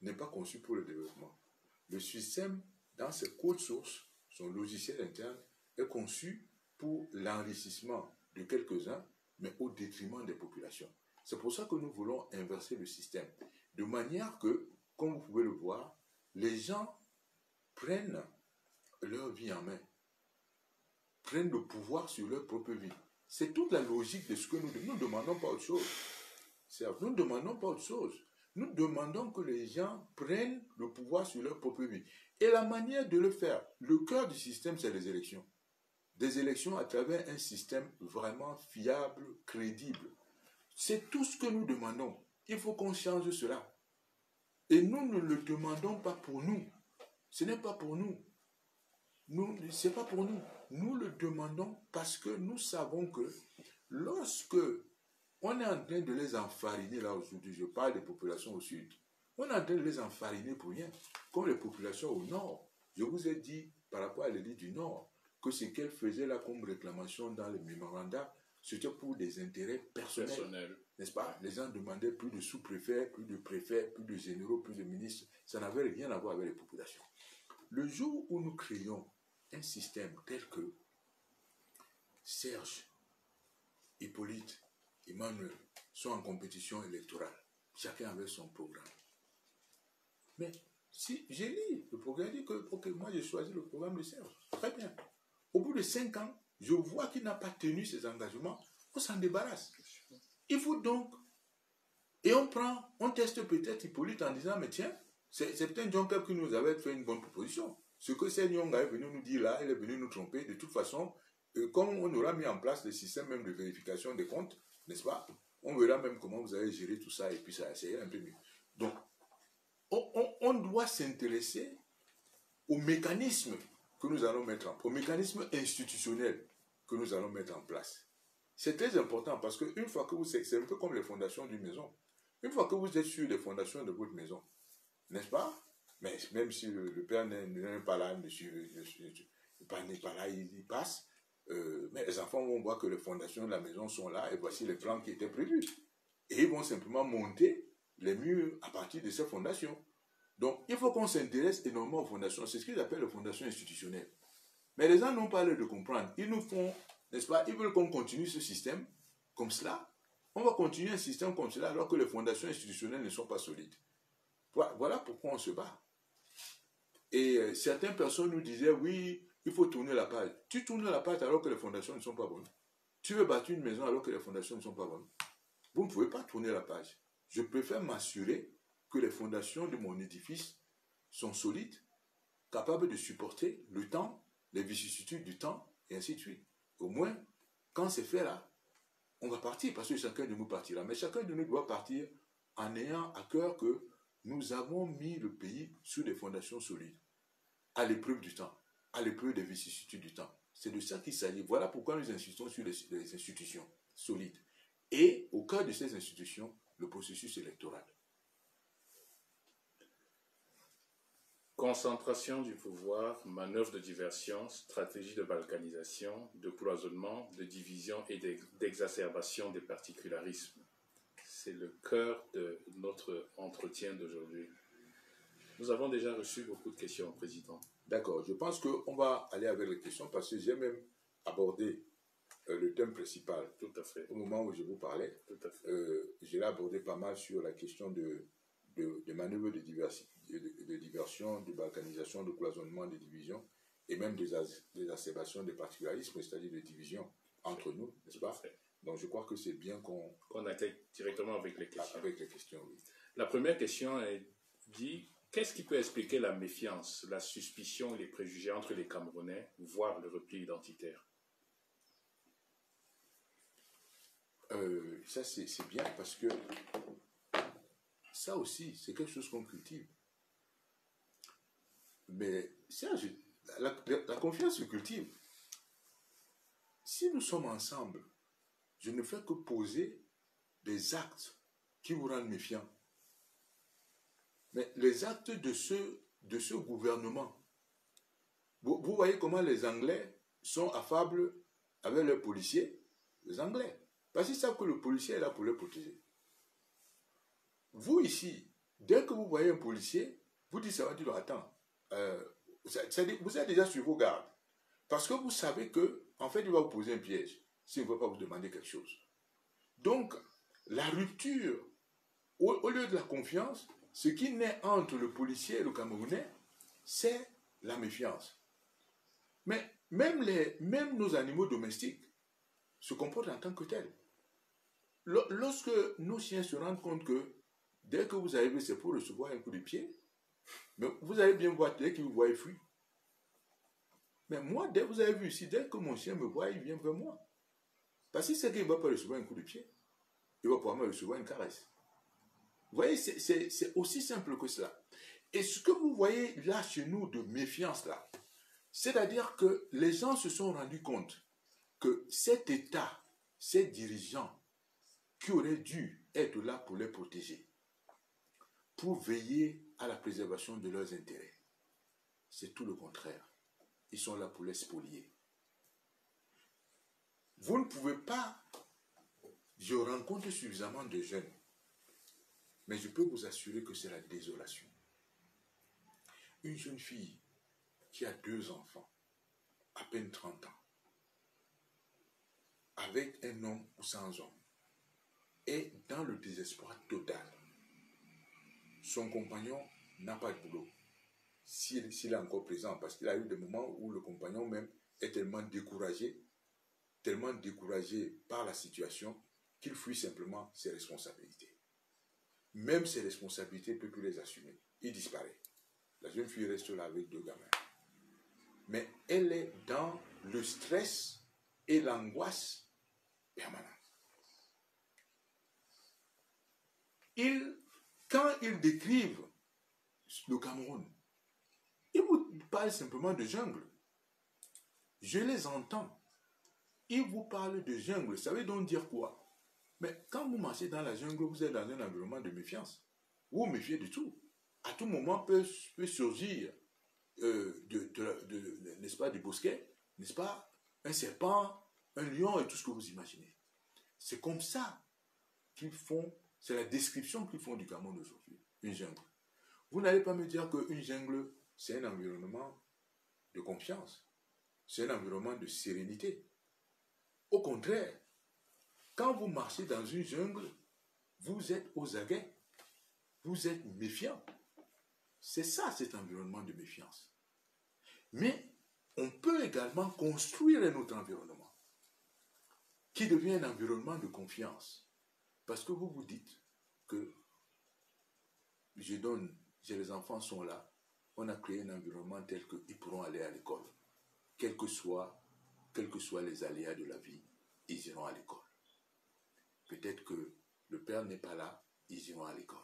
n'est pas conçu pour le développement. Le système, dans ses codes sources, son logiciel interne, est conçu pour l'enrichissement de quelques-uns, mais au détriment des populations. C'est pour ça que nous voulons inverser le système, de manière que, comme vous pouvez le voir, les gens prennent leur vie en main, prennent le pouvoir sur leur propre vie. C'est toute la logique de ce que nous ne demandons pas autre chose. Nous ne demandons pas autre chose. Nous demandons que les gens prennent le pouvoir sur leur propre vie. Et la manière de le faire, le cœur du système, c'est les élections. Des élections à travers un système vraiment fiable, crédible. C'est tout ce que nous demandons. Il faut qu'on change cela. Et nous ne le demandons pas pour nous. Ce n'est pas pour nous. Ce n'est pas pour nous. Nous le demandons parce que nous savons que lorsque on est en train de les enfariner, là aujourd'hui, je parle des populations au sud, on est en train de les enfariner pour rien, comme les populations au nord. Je vous ai dit, par rapport à l'élite du nord, que ce qu'elles faisaient là comme réclamation dans les mémorandums, c'était pour des intérêts personnels. N'est-ce pas? Les gens demandaient plus de sous-préfets, plus de préfets, plus de généraux, plus de ministres. Ça n'avait rien à voir avec les populations. Le jour où nous créons un système tel que Serge, Hippolyte, Emmanuel sont en compétition électorale, chacun avec son programme. Mais si j'ai lu le programme, dit que ok, moi j'ai choisi le programme de Serge, très bien. Au bout de 5 ans, je vois qu'il n'a pas tenu ses engagements, on s'en débarrasse. Il faut donc, et on teste peut-être Hippolyte en disant, mais tiens, c'est peut-être Jonker qui nous avait fait une bonne proposition. Ce que Serge Nyonga est venu nous dire là, il est venu nous tromper. De toute façon, comme on aura mis en place le système même de vérification des comptes, n'est-ce pas? On verra même comment vous allez gérer tout ça et puis ça ira un peu mieux. Donc, on doit s'intéresser aux mécanismes que nous allons mettre en place, aux mécanismes institutionnels que nous allons mettre en place. C'est très important parce qu'une fois que c'est un peu comme les fondations d'une maison. Une fois que vous êtes sur les fondations de votre maison, n'est-ce pas? Mais même si le père n'est pas là, n'est pas là, il passe. Mais les enfants vont voir que les fondations de la maison sont là et voici les plans qui étaient prévus. Et ils vont simplement monter les murs à partir de ces fondations. Donc, il faut qu'on s'intéresse énormément aux fondations. C'est ce qu'ils appellent les fondations institutionnelles. Mais les gens n'ont pas l'air de comprendre. Ils nous font, n'est-ce pas, ils veulent qu'on continue ce système comme cela. On va continuer un système comme cela alors que les fondations institutionnelles ne sont pas solides. Voilà pourquoi on se bat. Et certaines personnes nous disaient, oui, il faut tourner la page. Tu tournes la page alors que les fondations ne sont pas bonnes. Tu veux bâtir une maison alors que les fondations ne sont pas bonnes. Vous ne pouvez pas tourner la page. Je préfère m'assurer que les fondations de mon édifice sont solides, capables de supporter le temps, les vicissitudes du temps, et ainsi de suite. Au moins, quand c'est fait là, on va partir, parce que chacun de nous partira. Mais chacun de nous doit partir en ayant à cœur que nous avons mis le pays sur des fondations solides, à l'épreuve du temps, à l'épreuve des vicissitudes du temps. C'est de ça qu'il s'agit. Voilà pourquoi nous insistons sur les institutions solides. Et au cœur de ces institutions, le processus électoral. Concentration du pouvoir, manœuvre de diversion, stratégie de balkanisation, de cloisonnement, de division et d'exacerbation des particularismes. C'est le cœur de notre entretien d'aujourd'hui. Nous avons déjà reçu beaucoup de questions, Président. D'accord, je pense qu'on va aller avec les questions parce que j'ai même abordé le thème principal. Tout à fait. Au moment où je vous parlais, tout à fait. Je l'ai abordé pas mal sur la question de manœuvres de diversion, de balkanisation, de cloisonnement, de division et même des exacerbations des particularismes, c'est-à-dire de division entre nous, n'est-ce pas? Donc je crois que c'est bien qu'on attaque directement avec les questions. Avec les questions, oui. La première question est dit, qu'est-ce qui peut expliquer la méfiance, la suspicion et les préjugés entre les Camerounais, voire le repli identitaire? Ça c'est bien parce que ça aussi c'est quelque chose qu'on cultive. Mais ça, la confiance se cultive. Si nous sommes ensemble, je ne fais que poser des actes qui vous rendent méfiants. Mais les actes de ce gouvernement, vous voyez comment les Anglais sont affables avec leurs policiers, les Anglais. Parce qu'ils savent que le policier est là pour les protéger. Vous ici, dès que vous voyez un policier, vous dites ça va dire attends, vous êtes déjà sur vos gardes. Parce que vous savez que, en fait, il va vous poser un piège s'il ne veut pas vous demander quelque chose. Donc, la rupture, au lieu de la confiance, ce qui naît entre le policier et le Camerounais, c'est la méfiance. Mais même nos animaux domestiques se comportent en tant que tels. Lorsque nos chiens se rendent compte que dès que vous arrivez, c'est pour recevoir un coup de pied, mais vous allez bien voir, dès qu'il vous voit, il fuit. Mais moi, vous avez vu ici, dès que mon chien me voit, il vient vers moi. Parce qu'il sait qu'il ne va pas recevoir un coup de pied. Il va probablement recevoir une caresse. Vous voyez, c'est aussi simple que cela. Et ce que vous voyez là chez nous de méfiance là, c'est-à-dire que les gens se sont rendus compte que cet État, ces dirigeants qui auraient dû être là pour les protéger, pour veiller à la préservation de leurs intérêts, c'est tout le contraire. Ils sont là pour les spolier. Vous ne pouvez pas, je rencontre suffisamment de jeunes, mais je peux vous assurer que c'est la désolation. Une jeune fille qui a 2 enfants, à peine 30 ans, avec un homme ou sans homme, est dans le désespoir total. Son compagnon n'a pas de boulot, s'il est encore présent, parce qu'il a eu des moments où le compagnon même est tellement découragé par la situation, qu'il fuit simplement ses responsabilités. Même ses responsabilités, il ne peut plus les assumer. Il disparaît. La jeune fille reste là avec 2 gamins. Mais elle est dans le stress et l'angoisse permanente. Quand ils décrivent le Cameroun, ils vous parlent simplement de jungle. Je les entends. Ils vous parlent de jungle. Ça veut donc dire quoi? Mais quand vous marchez dans la jungle, vous êtes dans un environnement de méfiance. Vous vous méfiez de tout. À tout moment peut surgir, n'est-ce pas, du bosquet, n'est-ce pas, un serpent, un lion et tout ce que vous imaginez. C'est comme ça qu'ils font, c'est la description qu'ils font du Cameroun aujourd'hui, une jungle. Vous n'allez pas me dire qu'une jungle, c'est un environnement de confiance, c'est un environnement de sérénité. Au contraire, quand vous marchez dans une jungle, vous êtes aux aguets, vous êtes méfiant. C'est ça, cet environnement de méfiance. Mais on peut également construire un autre environnement qui devient un environnement de confiance. Parce que vous vous dites que les enfants sont là, on a créé un environnement tel qu'ils pourront aller à l'école. Quels que soient les aléas de la vie, ils iront à l'école. Peut-être que le père n'est pas là, ils iront à l'école.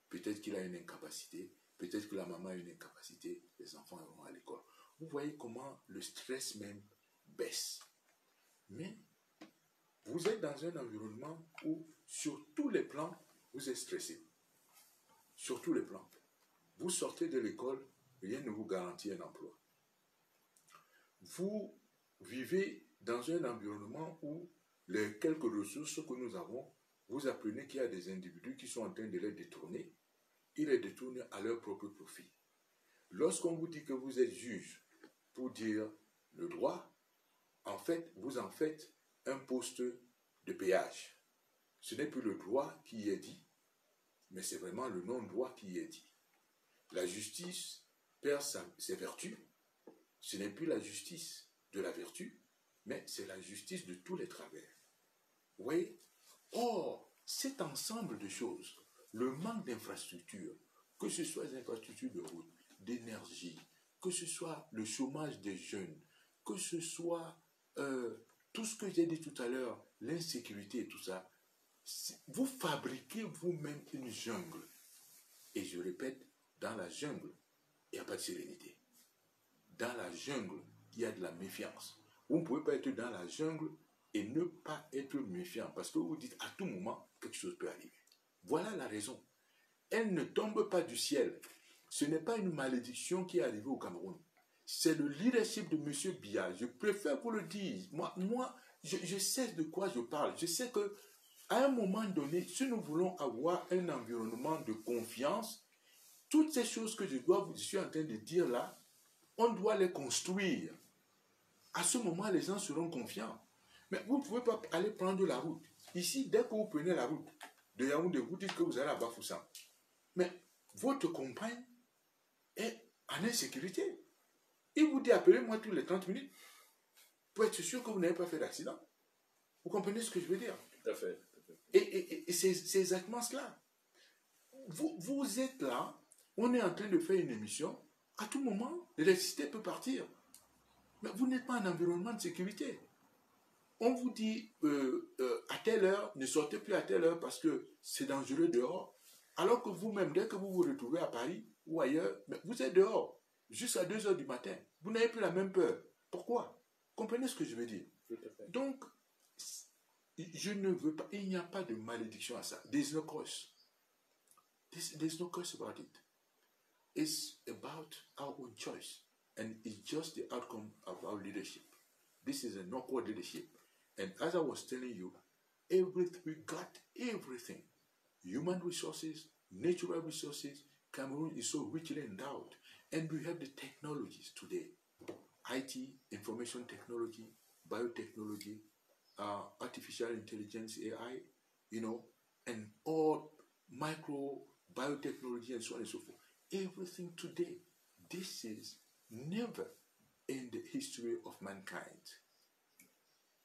Peut-être qu'il a une incapacité, peut-être que la maman a une incapacité, les enfants iront à l'école. Vous voyez comment le stress même baisse. Mais vous êtes dans un environnement où, sur tous les plans, vous êtes stressé. Sur tous les plans. Vous sortez de l'école, rien ne vous garantit un emploi. Vous vivez dans un environnement où les quelques ressources que nous avons, vous apprenez qu'il y a des individus qui sont en train de les détourner. Ils les détournent à leur propre profit. Lorsqu'on vous dit que vous êtes juge pour dire le droit, en fait, vous en faites un poste de péage. Ce n'est plus le droit qui y est dit, mais c'est vraiment le non-droit qui y est dit. La justice perd ses vertus. Ce n'est plus la justice de la vertu, mais c'est la justice de tous les travers. Vous voyez? Or, cet ensemble de choses, le manque d'infrastructures, que ce soit les infrastructures de route, d'énergie, que ce soit le chômage des jeunes, que ce soit tout ce que j'ai dit tout à l'heure, l'insécurité et tout ça, vous fabriquez vous-même une jungle. Et je répète, dans la jungle, il n'y a pas de sérénité. Dans la jungle, il y a de la méfiance. Vous ne pouvez pas être dans la jungle et ne pas être méfiant, parce que vous dites à tout moment, quelque chose peut arriver. Voilà la raison. Elle ne tombe pas du ciel. Ce n'est pas une malédiction qui est arrivée au Cameroun. C'est le leadership de M. Biya. Je préfère vous le dire. Moi, je sais de quoi je parle. Je sais que à un moment donné, si nous voulons avoir un environnement de confiance, toutes ces choses que je suis en train de dire là, on doit les construire. À ce moment, les gens seront confiants. Mais vous ne pouvez pas aller prendre la route. Ici, dès que vous prenez la route de Yaoundé, vous dites que vous allez à Bafoussam. Mais votre compagne est en insécurité. Il vous dit appelez-moi tous les 30 minutes pour être sûr que vous n'avez pas fait d'accident. Vous comprenez ce que je veux dire? Tout à fait. Et c'est exactement cela. Vous êtes là, on est en train de faire une émission, à tout moment, l'électricité peut partir. Mais vous n'êtes pas en environnement de sécurité. On vous dit à telle heure, ne sortez plus à telle heure parce que c'est dangereux dehors. Alors que vous-même, dès que vous vous retrouvez à Paris ou ailleurs, mais vous êtes dehors jusqu'à 2 heures du matin. Vous n'avez plus la même peur. Pourquoi? Comprenez ce que je veux dire? Donc, je ne veux pas, il n'y a pas de malédiction à ça. There's no curse. There's no curse about it. It's about our own choice. And it's just the outcome of our leadership. This is an awkward leadership. And as I was telling you, we got everything. Human resources, natural resources. Cameroon is so richly endowed. And we have the technologies today. IT, information technology, biotechnology, artificial intelligence, AI, and all micro biotechnology and so on and so forth. Everything today. This is never in the history of mankind.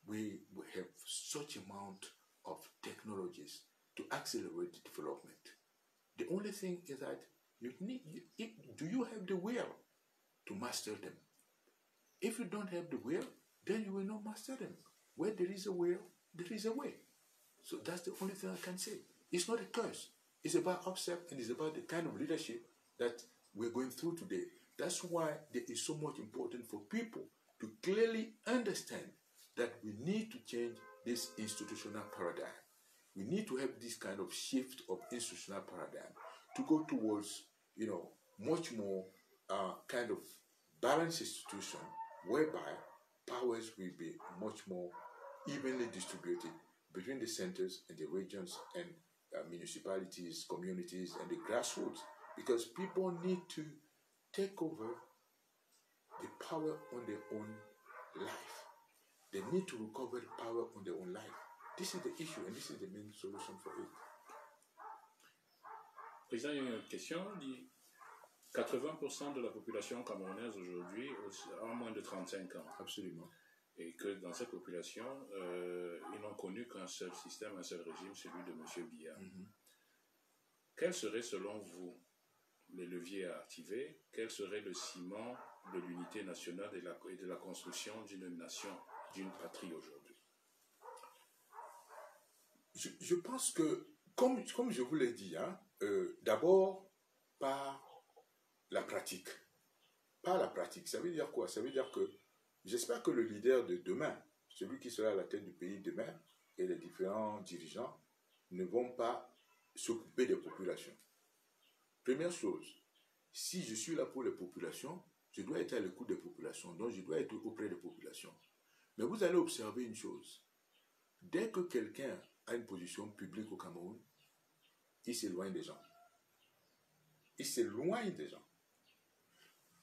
We have such amount of technologies to accelerate the development. The only thing is that do you have the will to master them? If you don't have the will, then you will not master them. Where there is a will, there is a way. So that's the only thing I can say. It's not a curse. It's about upset and it's about the kind of leadership that we're going through today. That's why it is so much important for people to clearly understand that we need to change this institutional paradigm. We need to have this kind of shift of institutional paradigm to go towards, much more kind of balanced institution whereby powers will be much more evenly distributed between the centers and the regions and municipalities, communities, and the grassroots, because people need to take over the power on their own life. They need to recover the power on their own life. This is the issue and this is the main solution for it. Président, il y a une autre question. 80% de la population camerounaise aujourd'hui a moins de 35 ans. Absolument. Et que dans cette population, ils n'ont connu qu'un seul système, un seul régime, celui de M. Biya. Quels seraient, selon vous, les leviers à activer? Quel serait le ciment de l'unité nationale et de la construction d'une nation, d'une patrie aujourd'hui? Je pense que, comme je vous l'ai dit, d'abord par la pratique. Par la pratique, ça veut dire quoi? Ça veut dire que j'espère que le leader de demain, celui qui sera à la tête du pays demain, et les différents dirigeants ne vont pas s'occuper des populations. Première chose, si je suis là pour les populations, je dois être à l'écoute des populations, donc je dois être auprès des populations. Mais vous allez observer une chose. Dès que quelqu'un a une position publique au Cameroun, il s'éloigne des gens. Il s'éloigne des gens.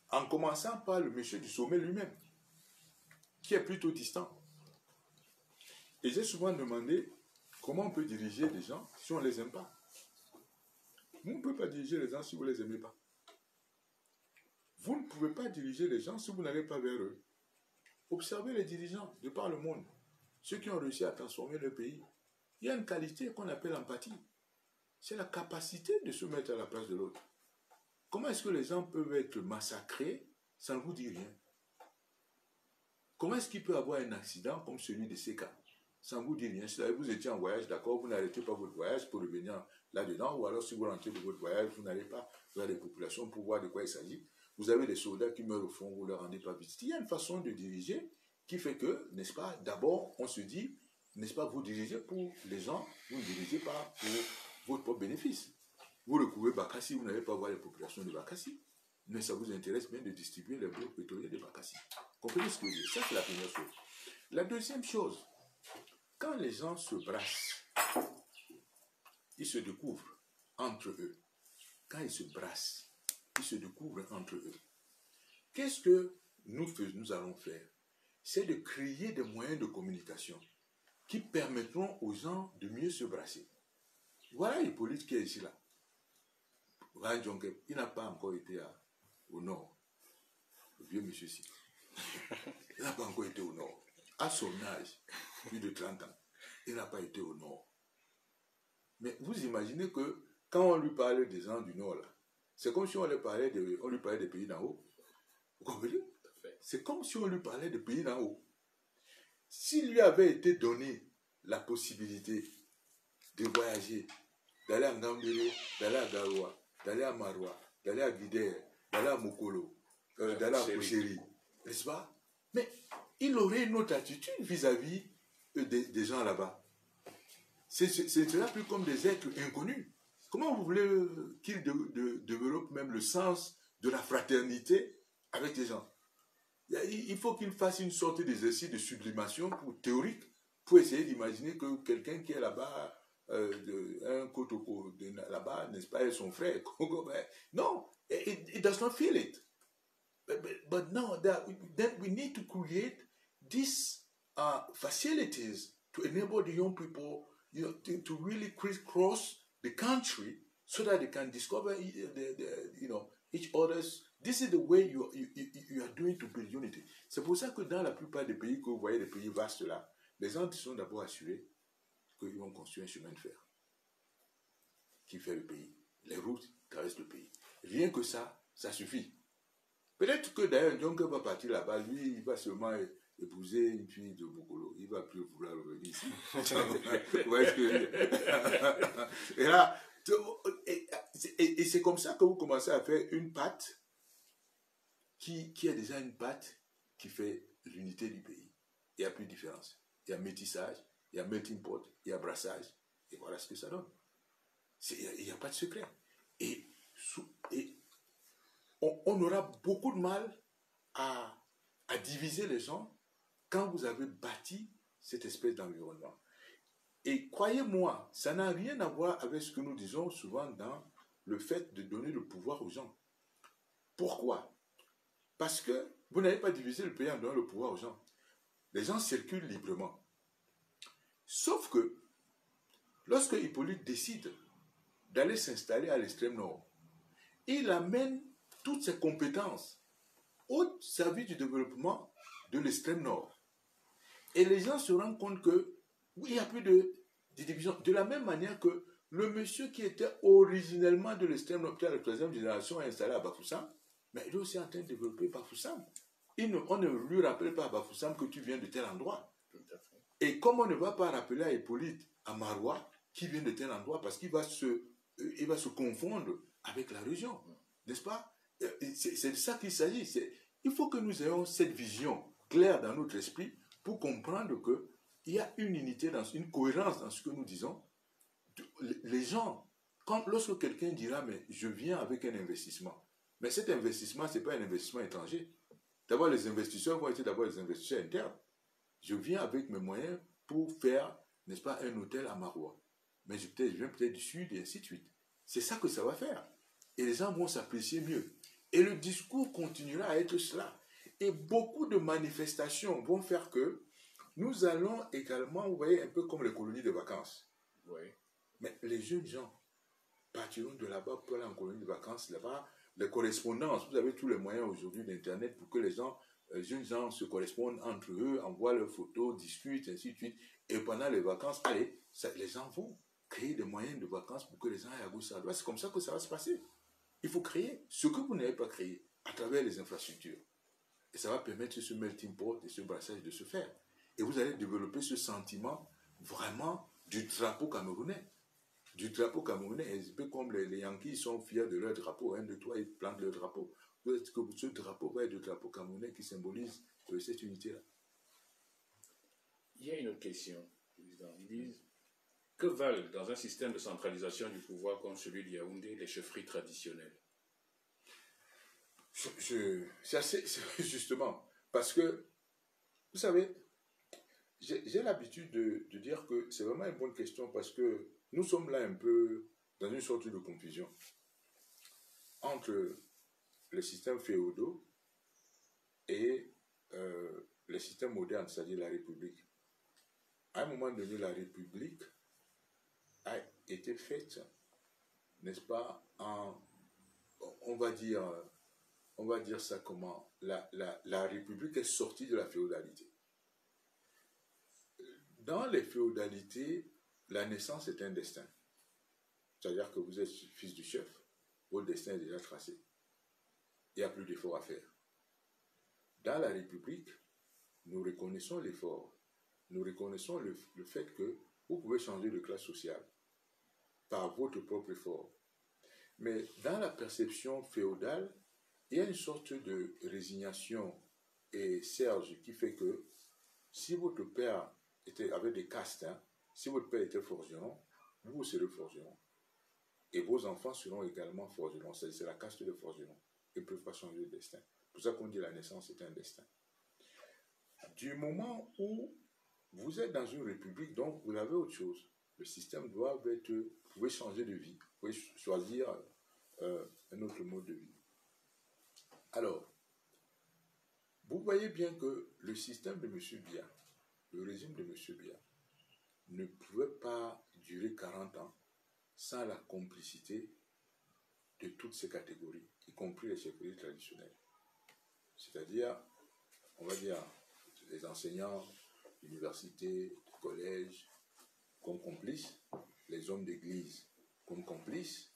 En commençant par le monsieur du sommet lui-même, qui est plutôt distant. Et j'ai souvent demandé comment on peut diriger des gens si on ne les aime pas. Vous ne pouvez pas diriger les gens si vous ne les aimez pas. Vous ne pouvez pas diriger les gens si vous n'allez pas vers eux. Observez les dirigeants de par le monde, ceux qui ont réussi à transformer le pays. Il y a une qualité qu'on appelle empathie. C'est la capacité de se mettre à la place de l'autre. Comment est-ce que les gens peuvent être massacrés sans vous dire rien? Comment est-ce qu'il peut y avoir un accident comme celui de Seka sans vous dire rien? Si vous étiez en voyage, d'accord, vous n'arrêtez pas votre voyage pour revenir là-dedans, ou alors si vous rentrez de votre voyage, vous n'allez pas vers les populations pour voir de quoi il s'agit. Vous avez des soldats qui meurent au fond, vous ne leur rendez pas visite. Il y a une façon de diriger qui fait que, n'est-ce pas, d'abord, on se dit, n'est-ce pas, vous dirigez pour les gens, vous ne dirigez pas pour votre propre bénéfice. Vous recouvrez Bakassi, vous n'allez pas voir les populations de Bakassi, mais ça vous intéresse bien de distribuer les blocs pétroliers de Bakassi. Comprenez ce que je veux dire? Ça, c'est la première chose. La deuxième chose, quand les gens se brassent, ils se découvrent entre eux. Quand ils se brassent, ils se découvrent entre eux. Qu'est-ce que nous allons faire? C'est de créer des moyens de communication qui permettront aux gens de mieux se brasser. Voilà Hippolyte qui est ici là. Il n'a pas encore été au nord. Le vieux monsieur-ci. Il n'a pas encore été au nord. À son âge, plus de 30 ans, il n'a pas été au nord. Mais vous imaginez que quand on lui parlait des gens du nord, là, c'est comme si on lui parlait des pays d'en haut. Vous comprenez? C'est comme si on lui parlait des pays d'en haut. S'il lui avait été donné la possibilité de voyager, d'aller à Ngambéré, d'aller à Garoua, d'aller à Maroua, d'aller à Guidère, d'aller à Mokolo, d'aller à Kouchéri, n'est-ce pas? Mais il aurait une autre attitude vis-à-vis des gens là-bas. C'est là plus comme des êtres inconnus. Comment vous voulez qu'ils développent même le sens de la fraternité avec les gens? Il faut qu'ils fassent une sorte d'exercice de sublimation théorique pour essayer d'imaginer que quelqu'un qui est là-bas, un Kotoko là-bas, n'est-ce pas, est son frère. Non, it does not feel it. But no, then we need to create these facilities to enable the young people, to really crisscross the country so that they can discover, each other's. This is the way you are doing to build unity. C'est pour ça que dans la plupart des pays que vous voyez, les pays vastes là, les gens sont d'abord assurés qu'ils vont construire un chemin de fer qui fait le pays. Les routes traversent le pays. Rien que ça, ça suffit. Peut-être que d'ailleurs, Djonke va partir là-bas, lui, il va seulement épouser une fille de Bokolo. Il ne va plus vouloir revenir ici. Vous voyez ce que je veux dire? Et là, Et c'est comme ça que vous commencez à faire une pâte qui a déjà une pâte qui fait l'unité du pays. Il n'y a plus de différence. Il y a métissage, il y a melting pot, il y a brassage. Et voilà ce que ça donne. Il n'y a pas de secret. Et on aura beaucoup de mal à diviser les gens quand vous avez bâti cette espèce d'environnement. Et croyez-moi, ça n'a rien à voir avec ce que nous disons souvent dans le fait de donner le pouvoir aux gens. Pourquoi? Parce que vous n'avez pas divisé le pays en donnant le pouvoir aux gens. Les gens circulent librement. Sauf que, lorsque Hippolyte décide d'aller s'installer à l'extrême nord, il amène toutes ses compétences au service du développement de l'extrême nord. Et les gens se rendent compte que oui, il n'y a plus de division. De la même manière que le monsieur qui était originellement de l'extrême nord, de la troisième génération, installé à Bafoussam, mais il est aussi en train de développer Bafoussam. On ne lui rappelle pas à Bafoussam que tu viens de tel endroit. Et comme on ne va pas rappeler à Hippolyte, à Marois, qui vient de tel endroit, parce qu'il va se confondre avec la région. N'est-ce pas? C'est de ça qu'il s'agit. Il faut que nous ayons cette vision claire dans notre esprit pour comprendre qu'il y a une unité, une cohérence dans ce que nous disons. Les gens, lorsque quelqu'un dira, mais je viens avec un investissement, mais cet investissement, ce n'est pas un investissement étranger. D'abord, les investisseurs vont être d'abord les investisseurs internes. Je viens avec mes moyens pour faire, n'est-ce pas, un hôtel à Marois. Mais je viens peut-être du sud et ainsi de suite. C'est ça que ça va faire. Et les gens vont s'apprécier mieux. Et le discours continuera à être cela. Et beaucoup de manifestations vont faire que nous allons également, vous voyez, un peu comme les colonies de vacances. Oui. Mais les jeunes gens partiront de là-bas pour aller en colonie de vacances. Là-bas, les correspondances, vous avez tous les moyens aujourd'hui d'Internet pour que les jeunes gens se correspondent entre eux, envoient leurs photos, discutent, ainsi de suite. Et pendant les vacances, allez, les gens vont créer des moyens de vacances pour que les gens aillent à gauche à droite. C'est comme ça que ça va se passer. Il faut créer ce que vous n'avez pas créé à travers les infrastructures. Et ça va permettre ce melting pot et ce brassage de se faire. Et vous allez développer ce sentiment vraiment du drapeau camerounais. Du drapeau camerounais, un peu comme les Yankees sont fiers de leur drapeau. Un de toi, ils plantent leur drapeau. Peut-être que ce drapeau va être le drapeau camerounais qui symbolise cette unité-là. Il y a une autre question, Président. Ils disent, que valent dans un système de centralisation du pouvoir comme celui de Yaoundé les chefferies traditionnelles? C'est assez, justement, parce que, vous savez, j'ai l'habitude de dire que c'est vraiment une bonne question parce que nous sommes là un peu dans une sorte de confusion entre les systèmes féodaux et les systèmes modernes, c'est-à-dire la République. À un moment donné, la République a été faite, n'est-ce pas, on va dire ça comment, la République est sortie de la féodalité. Dans les féodalités, la naissance est un destin. C'est-à-dire que vous êtes fils du chef, votre destin est déjà tracé. Il n'y a plus d'effort à faire. Dans la République, nous reconnaissons l'effort. Nous reconnaissons le fait que vous pouvez changer de classe sociale par votre propre effort. Mais dans la perception féodale, il y a une sorte de résignation et Serge qui fait que si votre père avait des castes, si votre père était forgeron, vous serez forgeron. Et vos enfants seront également forgerons. C'est la caste de forgerons. Ils ne peuvent pas changer de destin. C'est pour ça qu'on dit la naissance est un destin. Du moment où vous êtes dans une république, donc vous avez autre chose. Le système doit être... Vous pouvez changer de vie. Vous pouvez choisir un autre mode de vie. Alors, vous voyez bien que le système de M. Biya, le régime de M. Biya, ne pouvait pas durer 40 ans sans la complicité de toutes ces catégories, y compris les chefferies traditionnelles. C'est-à-dire, on va dire, les enseignants, l'université, le collège, comme complices, les hommes d'église comme complices,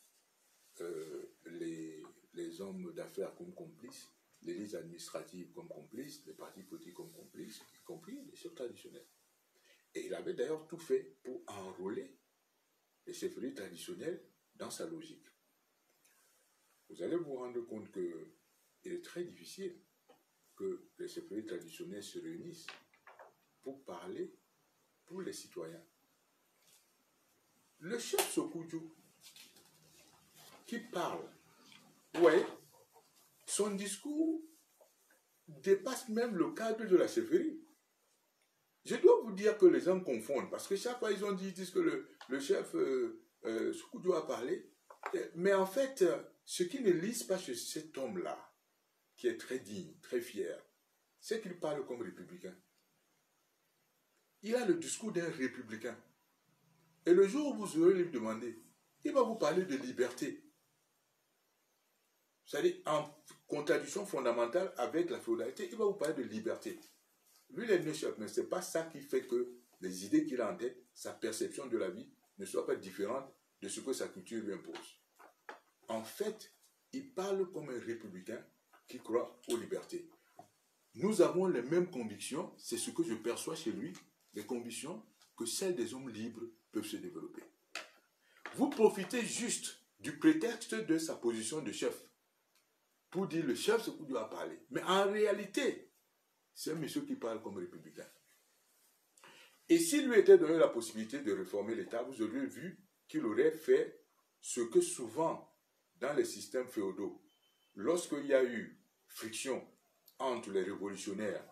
les hommes d'affaires comme complices, l'élite administrative comme complices, les partis politiques comme complices, y compris les chefs traditionnels. Et il avait d'ailleurs tout fait pour enrôler les chefferies traditionnelles dans sa logique. Vous allez vous rendre compte qu'il est très difficile que les chefferies traditionnelles se réunissent pour parler pour les citoyens. Le chef Sokudjo qui parle, ouais, son discours dépasse même le cadre de la chefferie. Je dois vous dire que les gens confondent, parce que chaque fois ils disent que le chef Sokudjo a parlé, mais en fait, ce qu'ils ne lisent pas chez cet homme-là, qui est très digne, très fier, c'est qu'il parle comme républicain. Il a le discours d'un républicain. Et le jour où vous aurez lui demander, il va vous parler de liberté. C'est-à-dire en contradiction fondamentale avec la féodalité, il va vous parler de liberté. Lui, il est né chef, mais ce n'est pas ça qui fait que les idées qu'il a en tête, sa perception de la vie, ne soient pas différentes de ce que sa culture lui impose. En fait, il parle comme un républicain qui croit aux libertés. Nous avons les mêmes convictions, c'est ce que je perçois chez lui, les convictions que celles des hommes libres peuvent se développer. Vous profitez juste du prétexte de sa position de chef pour dire le chef ce qu'il doit parler. Mais en réalité, c'est un monsieur qui parle comme républicain. Et s'il lui était donné la possibilité de réformer l'État, vous auriez vu qu'il aurait fait ce que souvent, dans les systèmes féodaux, lorsqu'il y a eu friction entre les révolutionnaires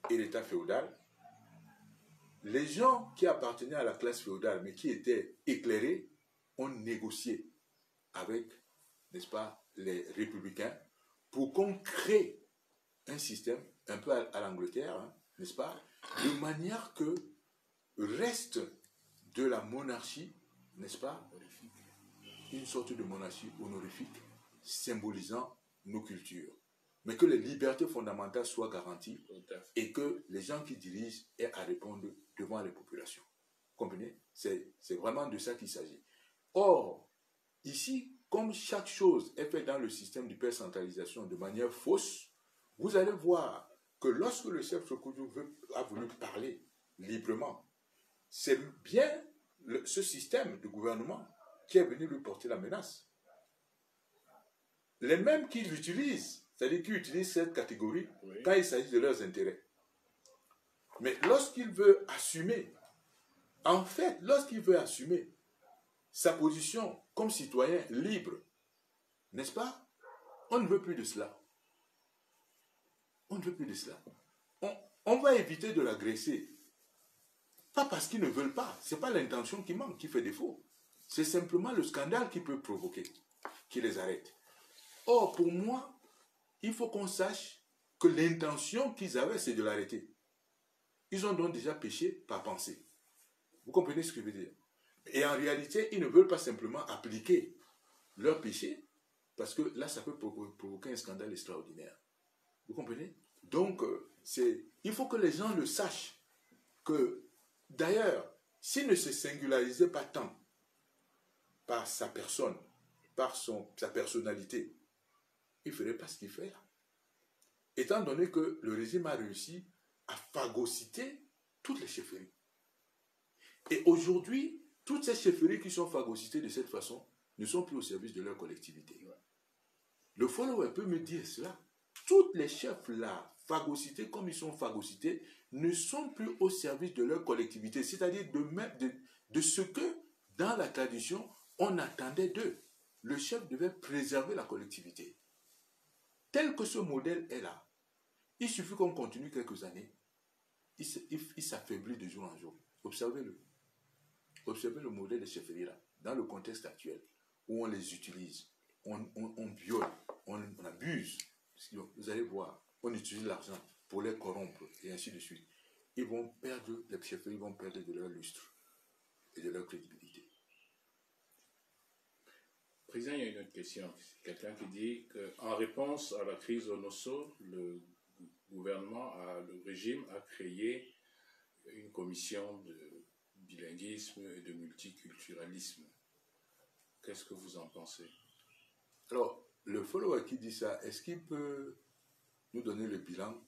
et l'État féodal, les gens qui appartenaient à la classe féodale, mais qui étaient éclairés, ont négocié avec, n'est-ce pas, les républicains pour qu'on crée un système, un peu à l'Angleterre, hein, n'est-ce pas, de manière que reste de la monarchie, n'est-ce pas, une sorte de monarchie honorifique symbolisant nos cultures. Mais que les libertés fondamentales soient garanties et que les gens qui dirigent aient à répondre devant les populations. Comprenez? C'est vraiment de ça qu'il s'agit. Or, ici, comme chaque chose est faite dans le système d'hypercentralisation de manière fausse, vous allez voir que lorsque le chef Sokudjo a voulu parler librement, c'est bien ce système de gouvernement qui est venu lui porter la menace. Les mêmes qu'ils utilisent, c'est-à-dire qu'ils utilisent cette catégorie quand il s'agit de leurs intérêts. Mais lorsqu'il veut assumer, en fait, lorsqu'il veut assumer sa position comme citoyen libre, n'est-ce pas? On ne veut plus de cela. On ne veut plus de cela. On va éviter de l'agresser. Pas parce qu'ils ne veulent pas. Ce n'est pas l'intention qui manque, qui fait défaut. C'est simplement le scandale qui peut provoquer, qui les arrête. Or, pour moi, il faut qu'on sache que l'intention qu'ils avaient, c'est de l'arrêter. Ils ont donc déjà péché par pensée. Vous comprenez ce que je veux dire? Et en réalité, ils ne veulent pas simplement appliquer leur péché, parce que là, ça peut provoquer un scandale extraordinaire. Vous comprenez? Donc, il faut que les gens le sachent, que d'ailleurs, s'il ne se singularisait pas tant par sa personne, par sa personnalité, il ne ferait pas ce qu'il fait là. Étant donné que le régime a réussi à phagocyter toutes les chefferies. Et aujourd'hui, toutes ces chefferies qui sont phagocytées de cette façon ne sont plus au service de leur collectivité. Le follower peut me dire cela. Toutes les chefs là, phagocytés comme ils sont phagocytés, ne sont plus au service de leur collectivité. C'est-à-dire de ce que, dans la tradition, on attendait d'eux. Le chef devait préserver la collectivité. Tel que ce modèle est là, il suffit qu'on continue quelques années, il s'affaiblit de jour en jour. Observez-le. Observez le modèle de chefferie là, dans le contexte actuel, où on les utilise, on viole, on abuse. Vous allez voir, on utilise l'argent pour les corrompre, et ainsi de suite. Ils vont perdre, les chefferies vont perdre de leur lustre et de leur crédibilité. Président, il y a une autre question. Quelqu'un qui dit qu'en réponse à la crise au Nosso, le gouvernement, le régime a créé une commission de bilinguisme et de multiculturalisme. Qu'est-ce que vous en pensez? Alors, le follower qui dit ça, est-ce qu'il peut nous donner le bilan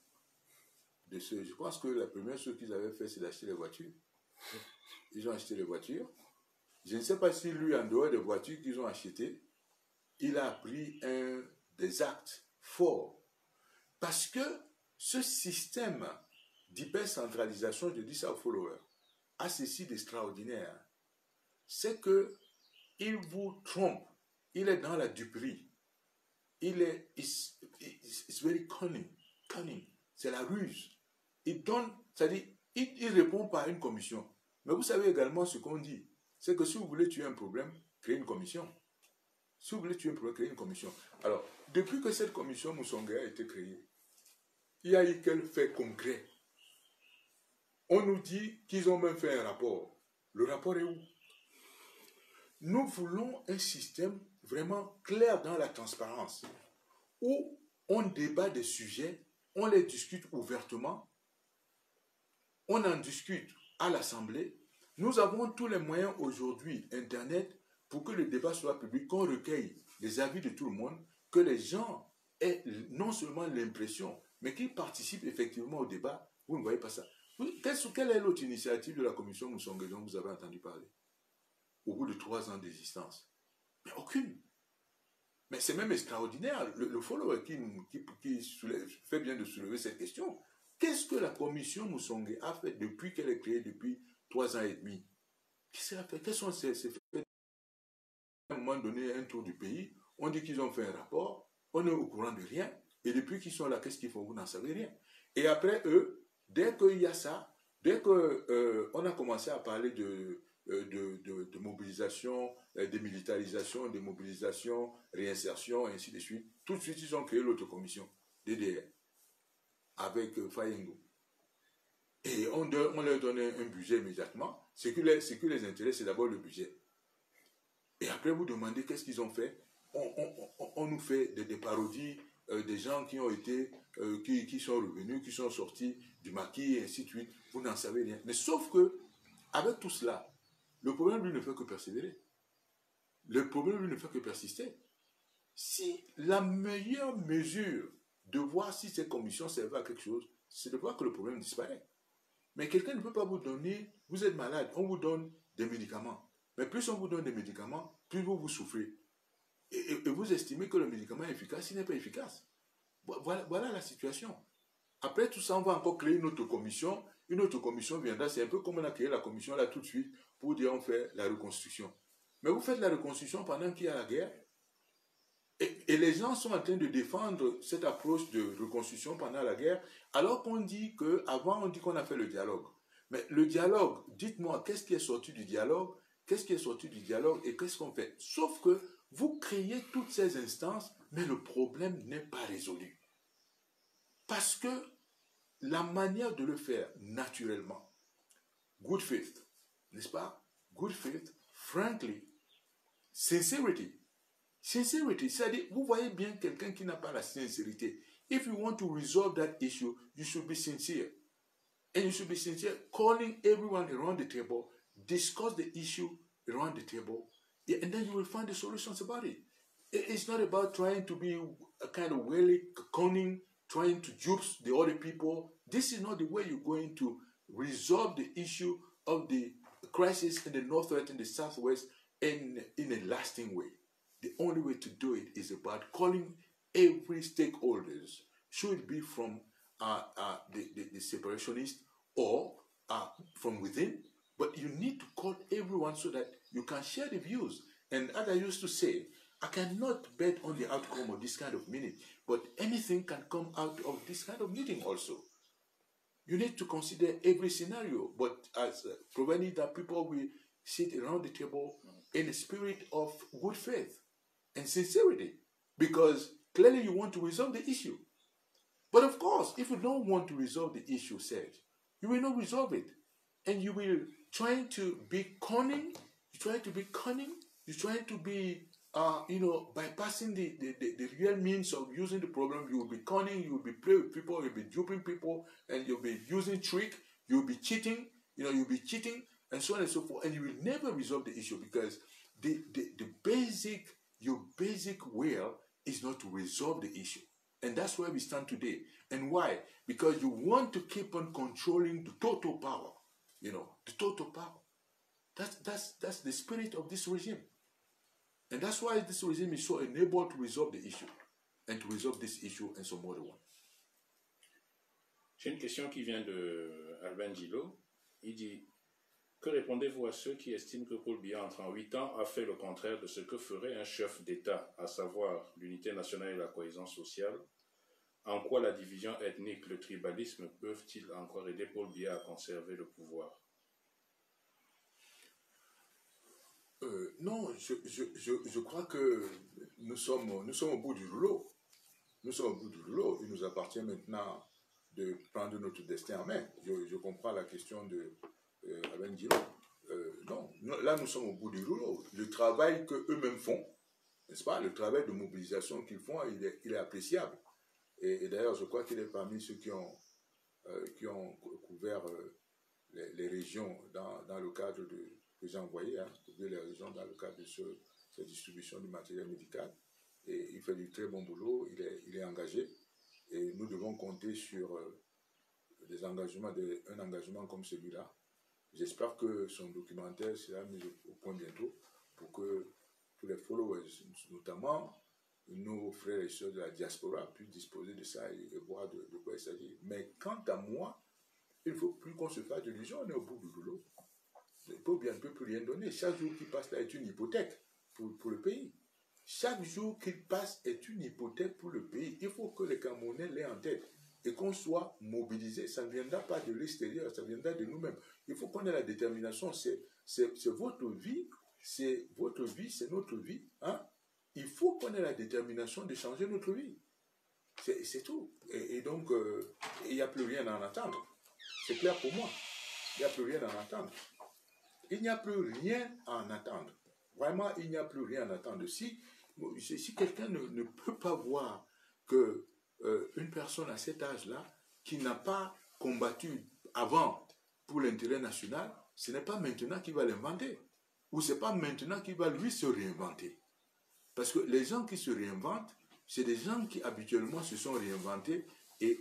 de ce... Je pense que la première chose qu'ils avaient fait, c'est d'acheter les voitures. Ils ont acheté les voitures. Je ne sais pas si lui, en dehors des voitures qu'ils ont achetées, il a pris des actes forts. Parce que ce système d'hypercentralisation, je dis ça aux followers, a ceci d'extraordinaire. C'est qu'il vous trompe. Il est dans la duperie. Il est it's very cunning. C'est la ruse. Il donne, c'est-à-dire, il répond par une commission. Mais vous savez également ce qu'on dit. C'est que si vous voulez tuer un problème, créez une commission. Si vous voulez tuer un problème, créez une commission. Alors, depuis que cette commission Moussonga a été créée, il y a eu quel fait concret? On nous dit qu'ils ont même fait un rapport. Le rapport est où? Nous voulons un système vraiment clair dans la transparence, où on débat des sujets, on les discute ouvertement, on en discute à l'Assemblée. Nous avons tous les moyens aujourd'hui, Internet, pour que le débat soit public, qu'on recueille les avis de tout le monde, que les gens aient non seulement l'impression, mais qu'ils participent effectivement au débat. Vous ne voyez pas ça. Quelle est l'autre initiative de la commission Moussonga dont vous avez entendu parler au bout de 3 ans d'existence? Mais aucune. Mais c'est même extraordinaire. Le follower qui fait bien de soulever cette question. Qu'est-ce que la commission Moussonga a fait depuis qu'elle est créée, depuis 3 ans et demi? Qu'est-ce qu'elle a fait? Quels sont ces faits? À un moment donné, un tour du pays, on dit qu'ils ont fait un rapport, on est au courant de rien, et depuis qu'ils sont là, qu'est-ce qu'ils font? Vous n'en savez rien. Et après eux, dès qu'il y a ça, dès qu'on a commencé à parler de mobilisation, démilitarisation, démobilisation, réinsertion, et ainsi de suite, tout de suite, ils ont créé l'autre commission, DDR, avec Fayengo. Et on leur donne un budget immédiatement. Ce qui les intéresse, c'est d'abord le budget. Et après, vous demandez qu'est-ce qu'ils ont fait. On nous fait des parodies, des gens qui ont été, qui sont revenus, qui sont sortis du maquis, et ainsi de suite. Vous n'en savez rien. Mais sauf que, avec tout cela, le problème, lui, ne fait que persévérer. Le problème, lui, ne fait que persister. Si la meilleure mesure de voir si ces commissions servent à quelque chose, c'est de voir que le problème disparaît. Mais quelqu'un ne peut pas vous donner, vous êtes malade, on vous donne des médicaments. Mais plus on vous donne des médicaments, plus vous souffrez. Et vous estimez que le médicament est efficace, il n'est pas efficace. Voilà la situation. Après tout ça, on va encore créer une autre commission. Une autre commission viendra. C'est un peu comme on a créé la commission là tout de suite pour dire on fait la reconstruction. Mais vous faites la reconstruction pendant qu'il y a la guerre. Et les gens sont en train de défendre cette approche de reconstruction pendant la guerre, alors qu'on dit qu'avant, on dit qu'on a fait le dialogue. Mais le dialogue, dites-moi, qu'est-ce qui est sorti du dialogue? Qu'est-ce qui est sorti du dialogue et qu'est-ce qu'on fait? Sauf que vous créez toutes ces instances, mais le problème n'est pas résolu. Parce que la manière de le faire naturellement, good faith, n'est-ce pas? Good faith, frankly, sincerity. Sincerity, c'est-à-dire, vous voyez bien quelqu'un qui n'a pas la sincérité. If you want to resolve that issue, you should be sincere. And you should be sincere, calling everyone around the table, discuss the issue around the table, and then you will find the solutions about it. It's not about trying to be a kind of really cunning, trying to dupe the other people. This is not the way you're going to resolve the issue of the crisis in the Northwest and the Southwest in a lasting way. The only way to do it is about calling every stakeholders, should it be from the separationists or from within, but you need to call everyone so that you can share the views. And as I used to say, I cannot bet on the outcome of this kind of meeting, but anything can come out of this kind of meeting also. You need to consider every scenario, but as provided that people will sit around the table in a spirit of good faith and sincerity, because clearly you want to resolve the issue. But of course, if you don't want to resolve the issue, Serge, you will not resolve it. And you will try to be cunning, you're trying to be bypassing the real means of using the problem. You will be cunning, you will be playing with people, you'll be duping people, and you'll be using trick, you'll be cheating, you'll be cheating, and so on and so forth. And you will never resolve the issue because your basic will is not to resolve the issue. And that's where we stand today. And why? Because you want to keep on controlling the total power. The total power. That's the spirit of this regime. And that's why this regime is so unable to resolve the issue. And to resolve this issue and some other one. J'ai une question qui vient de Albin Gilo. Il dit, que répondez-vous à ceux qui estiment que Paul Biya, en 38 ans, a fait le contraire de ce que ferait un chef d'État, à savoir l'unité nationale et la cohésion sociale? En quoi la division ethnique, le tribalisme peuvent-ils encore aider Paul Biya à conserver le pouvoir? Non, je crois que nous sommes au bout du rouleau. Nous sommes au bout du rouleau. Il nous appartient maintenant de prendre notre destin en main. Je comprends la question de Alain Giro. Non, là nous sommes au bout du rouleau. Le travail qu'eux-mêmes font, n'est-ce pas? Le travail de mobilisation qu'ils font, il est appréciable. Et d'ailleurs, je crois qu'il est parmi ceux qui ont couvert les régions dans le cadre que j'ai envoyé, couvrir les régions dans le cadre de cette distribution du matériel médical. Et il fait du très bon boulot, il est engagé. Et nous devons compter sur un engagement comme celui-là. J'espère que son documentaire sera mis au point bientôt pour que tous les followers, notamment nos frères et sœurs de la diaspora, puissent disposer de ça et voir de quoi il s'agit. Mais quant à moi, il ne faut plus qu'on se fasse d'illusions, on est au bout du boulot. Le peuple ne peut plus rien donner. Chaque jour qui passe là est une hypothèque pour le pays. Chaque jour qui passe est une hypothèque pour le pays. Il faut que les Camerounais l'aient en tête et qu'on soit mobilisés. Ça ne viendra pas de l'extérieur, ça viendra de nous-mêmes. Il faut qu'on ait la détermination. C'est votre vie, c'est notre vie. Hein? Il faut qu'on ait la détermination de changer notre vie. C'est tout. Et donc, il n'y a plus rien à en attendre. C'est clair pour moi. Il n'y a plus rien à en attendre. Il n'y a plus rien à en attendre. Vraiment, il n'y a plus rien à attendre. Si quelqu'un ne peut pas voir que une personne à cet âge-là, qui n'a pas combattu avant pour l'intérêt national, ce n'est pas maintenant qu'il va l'inventer. Ou ce n'est pas maintenant qu'il va lui se réinventer. Parce que les gens qui se réinventent, c'est des gens qui habituellement se sont réinventés et